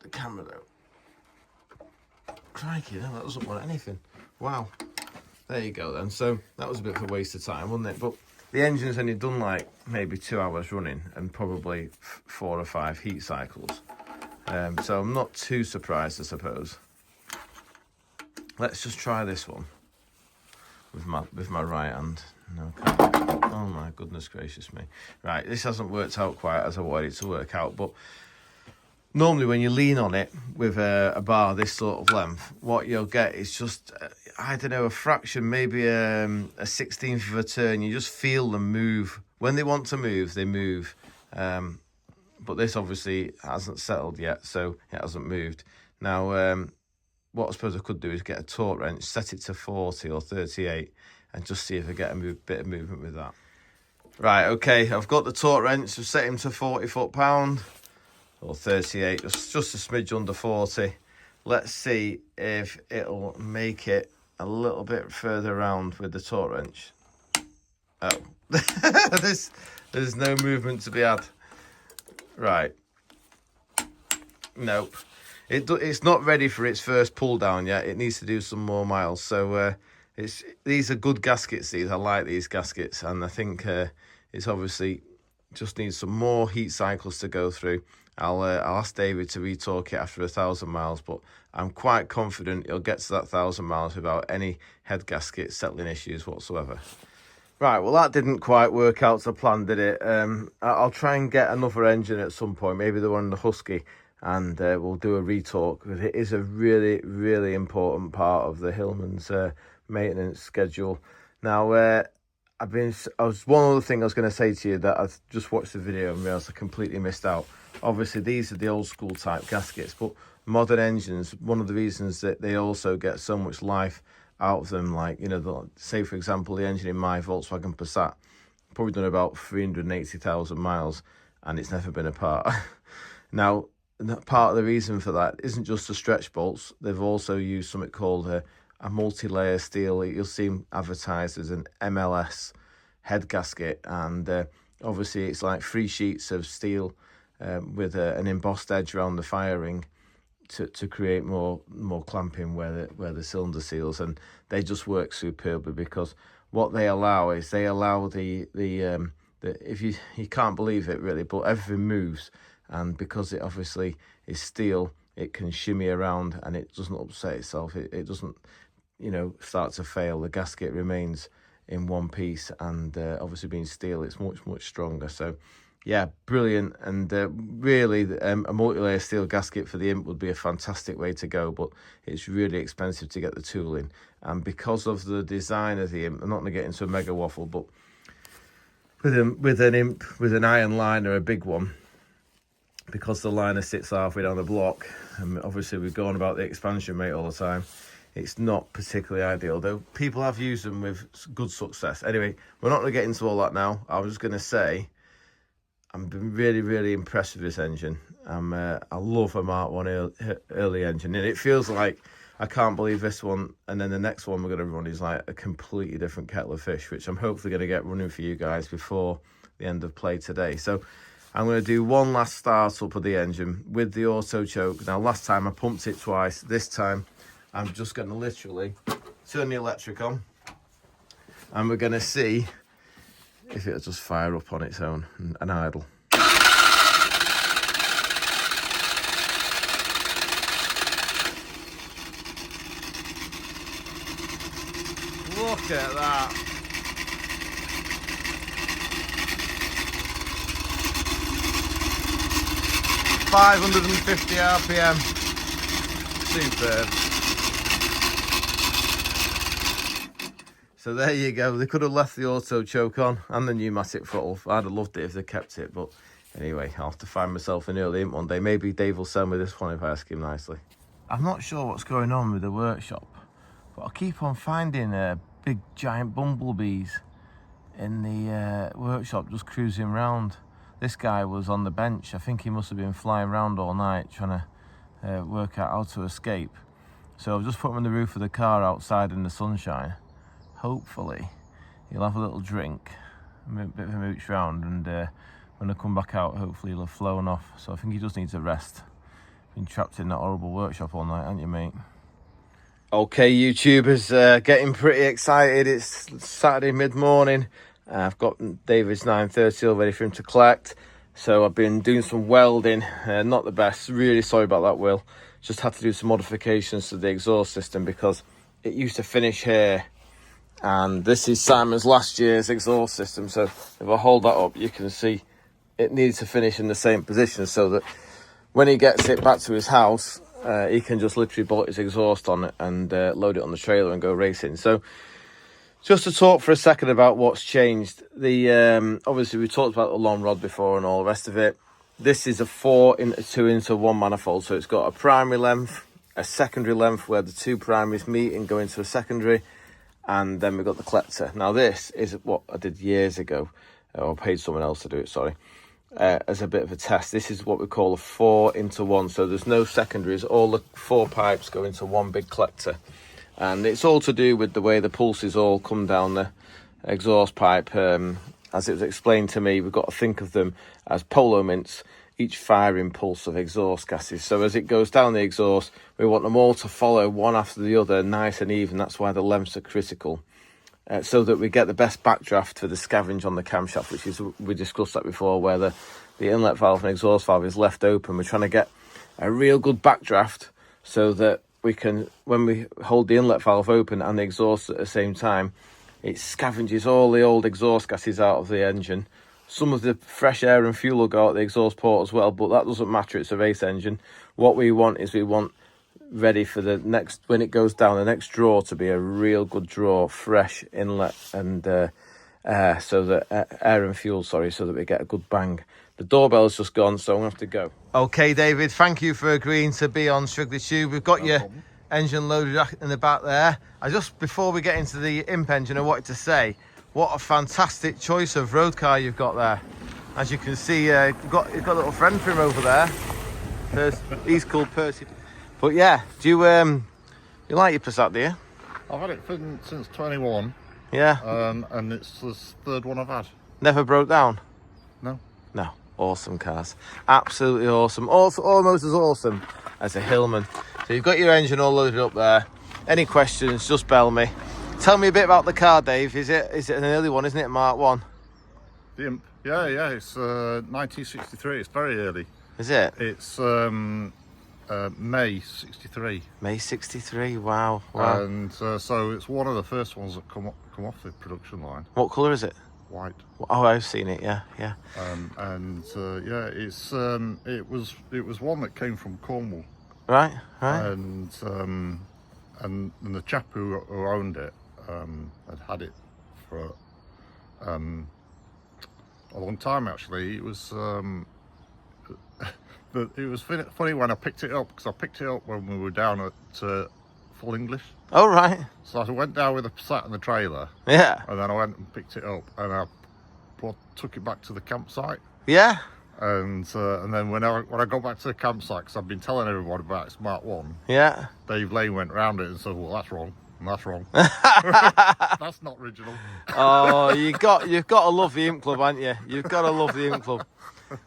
the camera though. Crikey, no, that doesn't want anything. Wow. There you go then. So that was a bit of a waste of time, wasn't it? But the engine's only done like maybe 2 hours running and probably 4 or 5 heat cycles. So I'm not too surprised, I suppose. Let's just try this one with my right hand. No, oh my goodness gracious me. Right, this hasn't worked out quite as I wanted it to work out, but normally when you lean on it with a bar this sort of length, what you'll get is just, I don't know, a fraction, maybe a 16th of a turn. You just feel them move. When they want to move, they move. But this obviously hasn't settled yet, so it hasn't moved. Now, what I suppose I could do is get a torque wrench, set it to 40 or 38, and just see if I get a bit of movement with that. Right, okay, I've got the torque wrench, I've set him to 40 foot-pound. Or 38, just a smidge under 40. Let's see if it'll make it a little bit further around with the torque wrench. Oh, there's no movement to be had. Right. Nope. It's not ready for its first pull down yet. It needs to do some more miles. So these are good gaskets. These, I like these gaskets, and I think it's obviously just needs some more heat cycles to go through. I'll ask David to retorque it after 1,000 miles, but I'm quite confident he'll get to that 1,000 miles without any head gasket settling issues whatsoever. Right, well that didn't quite work out to plan, did it? I'll try and get another engine at some point, maybe the one in the Husky, and we'll do a retorque, because it is a really, really important part of the Hillman's maintenance schedule. Now, one other thing I was going to say to you that I've just watched the video and realised I completely missed out. Obviously, these are the old school type gaskets, but modern engines, one of the reasons that they also get so much life out of them, like, you know, say for example, the engine in my Volkswagen Passat, probably done about 380,000 miles, and it's never been apart. Now, part of the reason for that isn't just the stretch bolts. They've also used something called a multi-layer steel. You'll see them advertised as an MLS head gasket, and obviously it's like 3 sheets of steel with an embossed edge around the firing to create more clamping where the cylinder seals, and they just work superbly, because what they allow is the if you can't believe it really, but everything moves, and because it obviously is steel, it can shimmy around and it doesn't upset itself. It doesn't, you know, start to fail. The gasket remains in one piece, and obviously being steel, it's much stronger. So yeah, brilliant. And really a multi-layer steel gasket for the imp would be a fantastic way to go, but it's really expensive to get the tool in, and because of the design of the imp, I'm not going to get into a mega waffle, but with an imp with an iron liner, a big one, because the liner sits halfway down the block, and obviously we've gone about the expansion rate all the time, it's not particularly ideal, though people have used them with good success. Anyway, we're not going to get into all that now. I was just going to say, I'm been really impressed with this engine. I love a Mark 1 early engine, and it feels like, I can't believe this one, and then the next one we're going to run is like a completely different kettle of fish, which I'm hopefully going to get running for you guys before the end of play today. So I'm going to do one last start up of the engine with the auto choke. Now, last time I pumped it twice. This time I'm just going to literally turn the electric on, and we're going to see if it'll just fire up on its own and idle. Look at that. $550 RPM. Superb. So there you go. They could have left the auto choke on and the pneumatic throttle. I'd have loved it if they kept it, but anyway, I'll have to find myself an early imp one day. Maybe Dave will sell me this one if I ask him nicely. I'm not sure what's going on with the workshop, but I keep on finding big giant bumblebees in the workshop just cruising around. This guy was on the bench. I think he must have been flying around all night trying to work out how to escape. So I've just put him on the roof of the car outside in the sunshine. Hopefully he'll have a little drink, a bit of a mooch round, and when I come back out, hopefully he'll have flown off. So I think he just needs a rest. Been trapped in that horrible workshop all night, haven't you, mate? Okay, YouTubers, getting pretty excited. It's Saturday mid-morning. I've got David's 9:30 all ready for him to collect. So I've been doing some welding, not the best. Really sorry about that, Will. Just had to do some modifications to the exhaust system because it used to finish here. And this is Simon's last year's exhaust system. So if I hold that up, you can see it needs to finish in the same position so that when he gets it back to his house, he can just literally bolt his exhaust on it and load it on the trailer and go racing. So just to talk for a second about what's changed. Obviously we talked about the long rod before and all the rest of it. This is a 4:2:1 manifold. So it's got a primary length, a secondary length where the two primaries meet and go into a secondary, and then we've got the collector. Now this is what I did years ago, or paid someone else to do it, sorry, as a bit of a test. This is what we call a 4:1. So there's no secondaries. All the four pipes go into one big collector. And it's all to do with the way the pulses all come down the exhaust pipe. As it was explained to me, we've got to think of them as polo mints, each firing pulse of exhaust gases. So as it goes down the exhaust, we want them all to follow one after the other, nice and even. That's why the lengths are critical. So that we get the best backdraft for the scavenge on the camshaft, which is, we discussed that before, where the inlet valve and exhaust valve is left open. We're trying to get a real good backdraft so that we can, when we hold the inlet valve open and the exhaust at the same time, it scavenges all the old exhaust gases out of the engine. Some of the fresh air and fuel will go out the exhaust port as well, but that doesn't matter, it's a race engine. What we want is ready for the next, when it goes down, the next draw to be a real good draw, fresh inlet and air, so that air and fuel, sorry, so that we get a good bang. The doorbell's just gone, so I'm gonna have to go. Okay, David, thank you for agreeing to be on Shrigleytube. We've got your engine loaded in the back there. Before we get into the imp engine, I wanted to say what a fantastic choice of road car you've got there. As you can see, you've got a little friend for him over there. He's called Percy. But yeah, do you like your Passat, do you? I've had it since 21. Yeah. And it's the third one I've had. Never broke down? No. No. Awesome cars. Absolutely awesome. Also, almost as awesome as a Hillman. So you've got your engine all loaded up there. Any questions, just bell me. Tell me a bit about the car, Dave. Is it an early one, isn't it, Mark 1? The Imp? Yeah, it's 1963. It's very early. Is it? It's May 63. May 63, wow. And so it's one of the first ones that come off the production line. What colour is it? White. Oh, I've seen it, yeah. Yeah, it's it was one that came from Cornwall. Right. And the chap who owned it had it for a long time, actually. It was it was funny when I picked it up, because I picked it up when we were down at full English. Oh, right. So I went down with a sat in the trailer. Yeah. And then I went and picked it up and I took it back to the campsite. Yeah. And then when I got back to the campsite, because I've been telling everyone about Smart 1. Yeah. Dave Lane went round it and said, well, that's wrong. And that's wrong. That's not original. Oh, you've got to love the Imp Club, haven't you? You've got to love the Imp Club.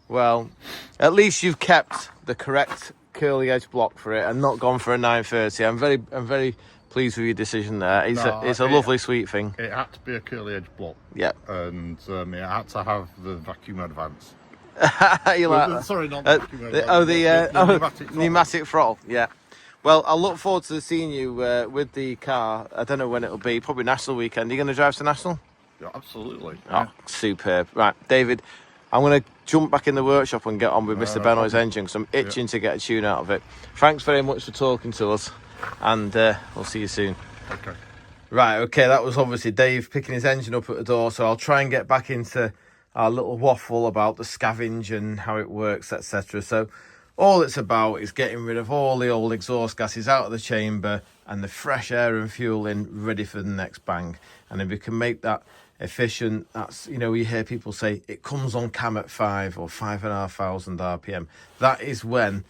Well, at least you've kept the correct curly edge block for it and not gone for a 930. I'm very pleased with your decision there. It's a lovely sweet thing. It had to be a curly edge block. Yeah. And it had to have the vacuum advance. You like that? Sorry, not vacuum advance. The pneumatic throttle. Yeah. Well, I look forward to seeing you with the car. I don't know when it'll be. Probably National weekend. Are you going to drive to National? Yeah, absolutely. Oh, superb. Right, David, I'm going to jump back in the workshop and get on with Mr. Benoit's engine because I'm itching to get a tune out of it. Thanks very much for talking to us, and we'll see you soon. Okay. Right, okay, that was obviously Dave picking his engine up at the door, so I'll try and get back into our little waffle about the Scavenge and how it works, etc. So all it's about is getting rid of all the old exhaust gases out of the chamber and the fresh air and fuel in, ready for the next bang. And if we can make that efficient, that's, you hear people say it comes on cam at 5 or 5,500 RPM. That is when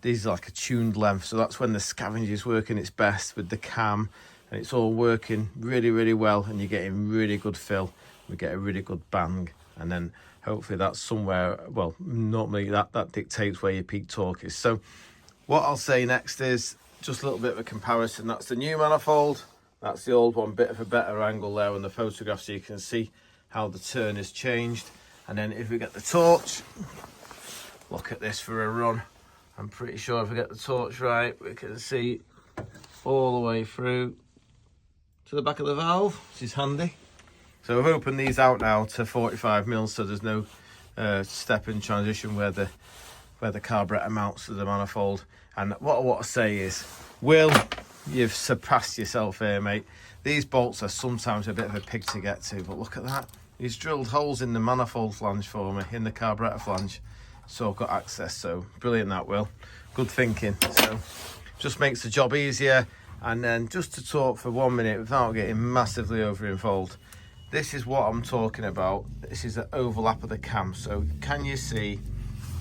these are like a tuned length. So that's when the Scavenge is working its best with the cam, and it's all working really, really well, and you're getting really good fill. We get a really good bang, and then hopefully that's somewhere, well, normally that dictates where your peak torque is. So what I'll say next is just a little bit of a comparison. That's the new manifold. That's the old one, bit of a better angle there on the photograph so you can see how the turn has changed. And then if we get the torch, look at this for a run. I'm pretty sure if we get the torch right, we can see all the way through to the back of the valve, which is handy. So I've opened these out now to 45 mils, so there's no step in transition where the carburetor mounts to the manifold. And what I want to say is, Will, you've surpassed yourself here, mate. These bolts are sometimes a bit of a pig to get to, but look at that. He's drilled holes in the manifold flange for me, in the carburetor flange, so I've got access. So brilliant that, Will. Good thinking. So just makes the job easier. And then just to talk for 1 minute without getting massively over involved. This is what I'm talking about. This is the overlap of the cam. So can you see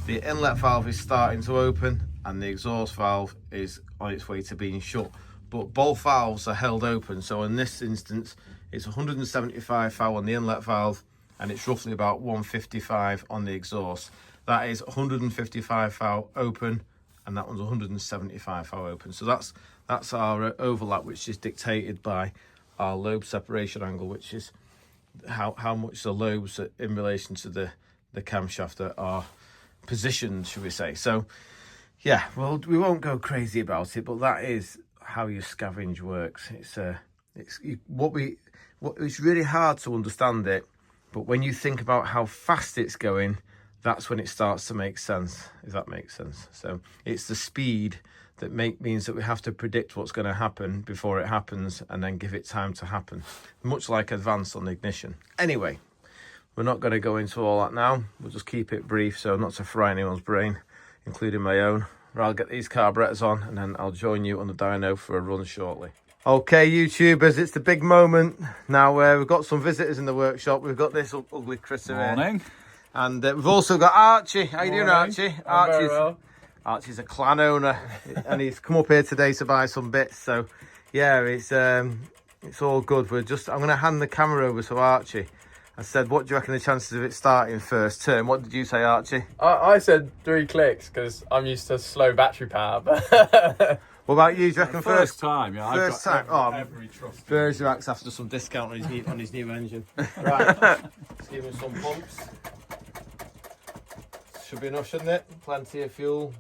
the inlet valve is starting to open and the exhaust valve is on its way to being shut, but both valves are held open. So in this instance, it's 175 thou on the inlet valve and it's roughly about 155 on the exhaust. That is 155 thou open and that one's 175 thou open. So that's our overlap, which is dictated by our lobe separation angle, which is how much the lobes in relation to the camshaft are positioned, should we say. So yeah, well, we won't go crazy about it, but that is how your Scavenge works. It's really hard to understand it, but when you think about how fast it's going, that's when it starts to make sense, if that makes sense. So it's the speed that means that we have to predict what's going to happen before it happens and then give it time to happen, much like advanced on ignition. Anyway, we're not going to go into all that now. We'll just keep it brief so not to fry anyone's brain, including my own. I'll get these carburetors on and then I'll join you on the dyno for a run shortly. Okay, YouTubers, it's the big moment. Now, we've got some visitors in the workshop. We've got this ugly critter here. Morning. And we've also got Archie. How you doing, Archie? Very well. Archie's a clan owner and he's come up here today to buy some bits. So yeah, it's all good. I'm going to hand the camera over to Archie. I said, what do you reckon the chances of it starting first turn? What did you say, Archie? I said 3 clicks because I'm used to slow battery power. What about you? Do you reckon First time, yeah. First I've got time. every trust. Bergerac's after some discount on his new engine. Right, let's give him some pumps. Should be enough, shouldn't it? Plenty of fuel.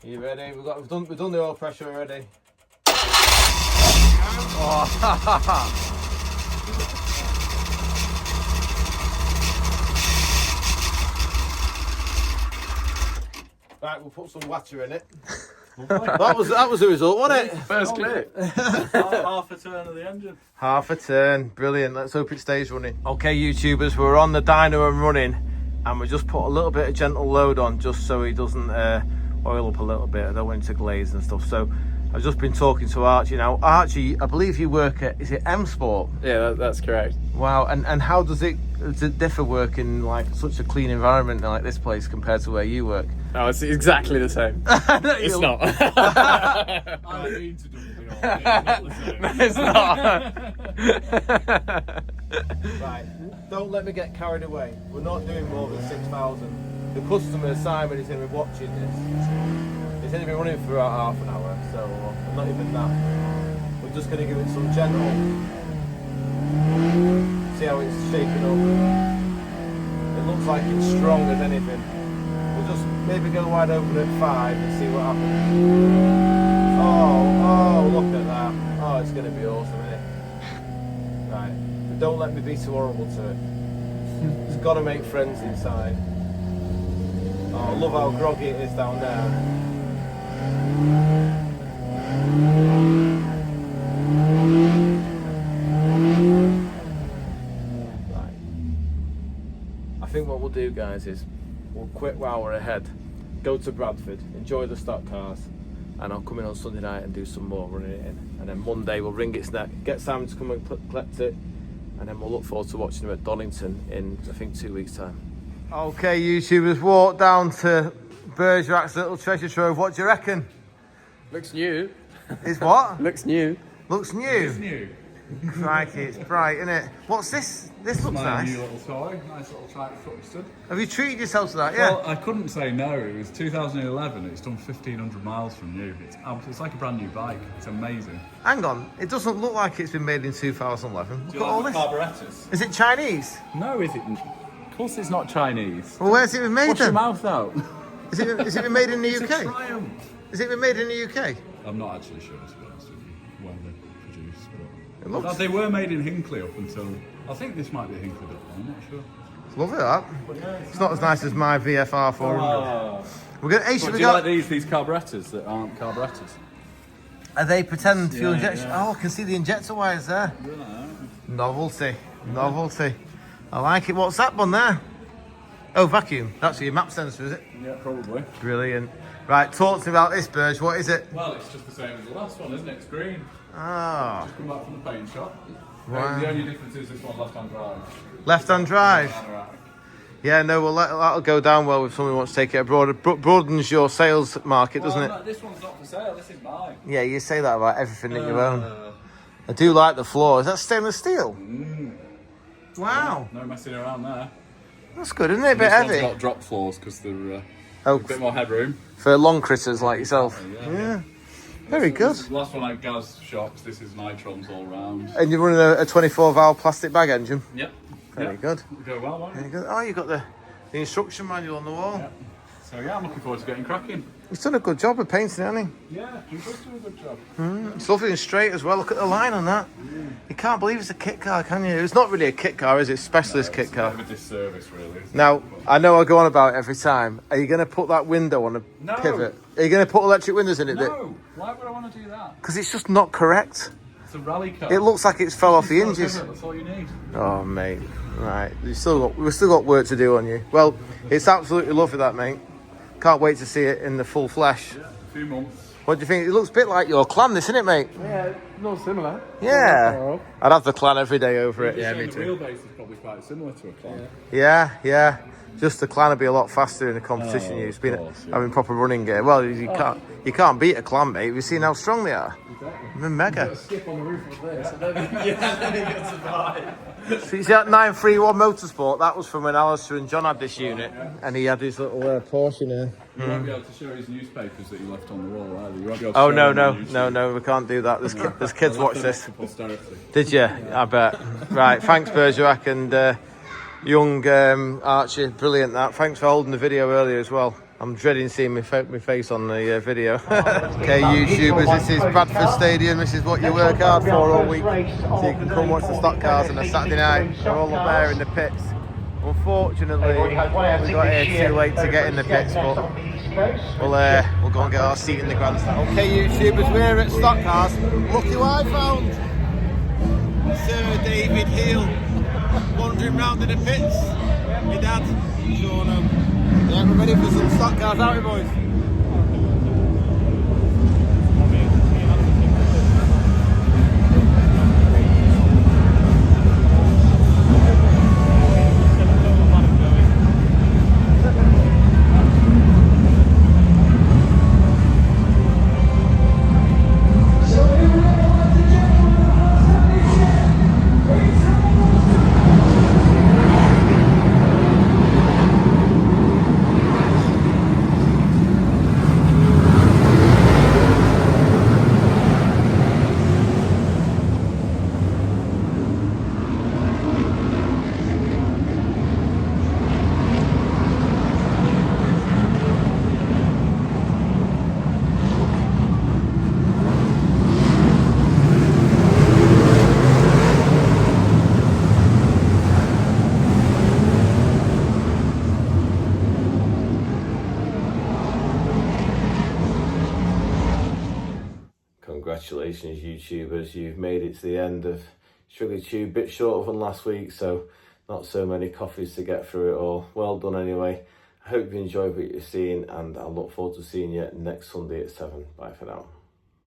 Are you ready? We've done the oil pressure already. Oh. Right, we'll put some water in it. that was the result, wasn't it? First click. Half a turn of the engine. Half a turn, brilliant. Let's hope it stays running. Okay, YouTubers, we're on the dyno and running, and we just put a little bit of gentle load on just so he doesn't oil up a little bit. I don't want him to glaze and stuff. So I've just been talking to Archie now. Archie, I believe you work at, is it M Sport? Yeah, that's correct. Wow, and how does it differ working like such a clean environment like this place compared to where you work? Oh, it's exactly the same. It's not. I mean to double No, it's not. Right, don't let me get carried away. We're not doing more than 6,000. The customer, Simon, is going to be watching this. It's going to be running for about half an hour, so not even that. We're just going to give it some gentle. See how it's shaping up. It looks like it's strong as anything. We'll just maybe go wide open at 5 and see what happens. Oh, look at that. Oh, it's going to be awesome, isn't it? Right, but don't let me be too horrible to it. It's got to make friends inside. Oh, I love how groggy it is down there. Right. I think what we'll do, guys, is we'll quit while we're ahead, go to Bradford, enjoy the stock cars, and I'll come in on Sunday night and do some more running it in. And then Monday we'll ring its neck, get Simon to come and collect it, and then we'll look forward to watching him at Donington in, I think, 2 weeks' time. Okay, YouTubers, walk down to Bergerac's little treasure trove. What do you reckon? Looks new. Is what? Looks new. Looks new. It's new. Crikey, it's bright, isn't it? What's this? This looks My nice. new little toy, nice little tight foot. Have you treated yourself to that? Yeah. Well, I couldn't say no. It was 2011. It's done 1,500 miles from new. It's like a brand new bike. It's amazing. Hang on, it doesn't look like it's been made in 2011. Look at all this. Carburetors? Is it Chinese? No, is it? Of course, it's not Chinese. Well, where's it been made Wash your then? mouth out. Is it been made in the It's a UK? Triumph. Is it been made in the UK? I'm not actually sure, to be honest with you, when they're produced. But It looks. they were made in Hinckley up until. I think this might be a Hinckley bit. I'm not sure. Lovely that. It's not as nice as my VFR 400. We're gonna. Hey, should But we do you go? like these carburetors that aren't carburetors? Are they pretend fuel Yeah, injection? yeah. Oh, I can see the injector wires there. Yeah. Novelty. I like it. What's that one there? Oh, vacuum. That's your map sensor, is it? Yeah, probably. Brilliant. Right, talk to me about this, Burge. What is it? Well, it's just the same as the last one, isn't it? It's green. Ah, Come back from the paint shop. Wow. The only difference is this one's left-hand drive. left-hand drive. Bergerac. Yeah, no, well, that'll go down well if someone wants to take it abroad. It broadens your sales market, doesn't it? No, this one's not for sale. This is mine. Yeah, you say that about everything that you own. I do like the floor. Is that stainless steel? Wow, No messing around there. that's good, isn't it? A bit This one's heavy. got drop floors because they're Oh, a bit more headroom. for long critters like yourself. Yeah. Very good. The last one like Gaz shocks. This is nitrons all round. And you're running a 24 valve plastic bag engine. Yep. Very good. Go well, won't Very it? good. Oh, you've got the instruction manual on the wall. Yep. So yeah, I'm looking forward to getting cracking. He's done a good job of painting, hasn't Yeah, he does do a good job. he? It's lovely and straight as well. Look at the line on that. You can't believe it's a kit car, can you? It's not really a kit car, is it? Specialist kit car. It's a bit of a disservice, really. Isn't Now, it? I know I go on about it every time. Are you going to put that window on a No. pivot? Are you going to put electric windows in it? No, why would I want to do that? Because it's just not correct. It's a rally car. It looks like it's fell off the hinges. That's all you need. Oh, mate. Right. We've still got work to do on you. Well, it's absolutely lovely, that, mate. Can't wait to see it in the full flesh. Yeah, a few months. What do you think? It looks a bit like your clan, this, isn't it, mate? Yeah, not similar. Yeah. I'd have the clan every day over it. Yeah, me too. The wheelbase is probably quite similar to a clan. Yeah. Just the clan would be a lot faster in the competition. Oh, You've been of course, yeah. having proper running gear. Well, you can't beat a clan, mate. Have you seen how strong they are? Exactly. They're mega. Skip on the roof of this. And then you get to buy. So you see that 931 Motorsport? That was from when Alistair and John had this unit, and he had his little Porsche in there. You won't be able to show his newspapers that you left on the wall either. You won't be able to Oh show no, them on YouTube. no, we can't do that. There's kids watch this. For posterity. Did you? I bet. Right, thanks Bergerac and young Archie, brilliant that. Thanks for holding the video earlier as well. I'm dreading seeing my face on the video. Okay, YouTubers, this is Bradford Stadium. This is what you work hard for all week. So you can come watch the stock cars on a Saturday night. They're all up there in the pits. Unfortunately, we got here too late to get in the pits, but we'll go and get our seat in the grandstand. Okay, YouTubers, we're at stock cars. Look who I found. Sir David Heel, wandering round in the pits. My dad, Sean. Yeah, we're ready for some stock cars, aren't we, boys? congratulations YouTubers, you've made it to the end of Shrigleytube. Bit shorter than last week, so not so many coffees to get through it all. Well done anyway. I hope you enjoyed what you're seeing, and I look forward to seeing you next Sunday at 7. Bye for now.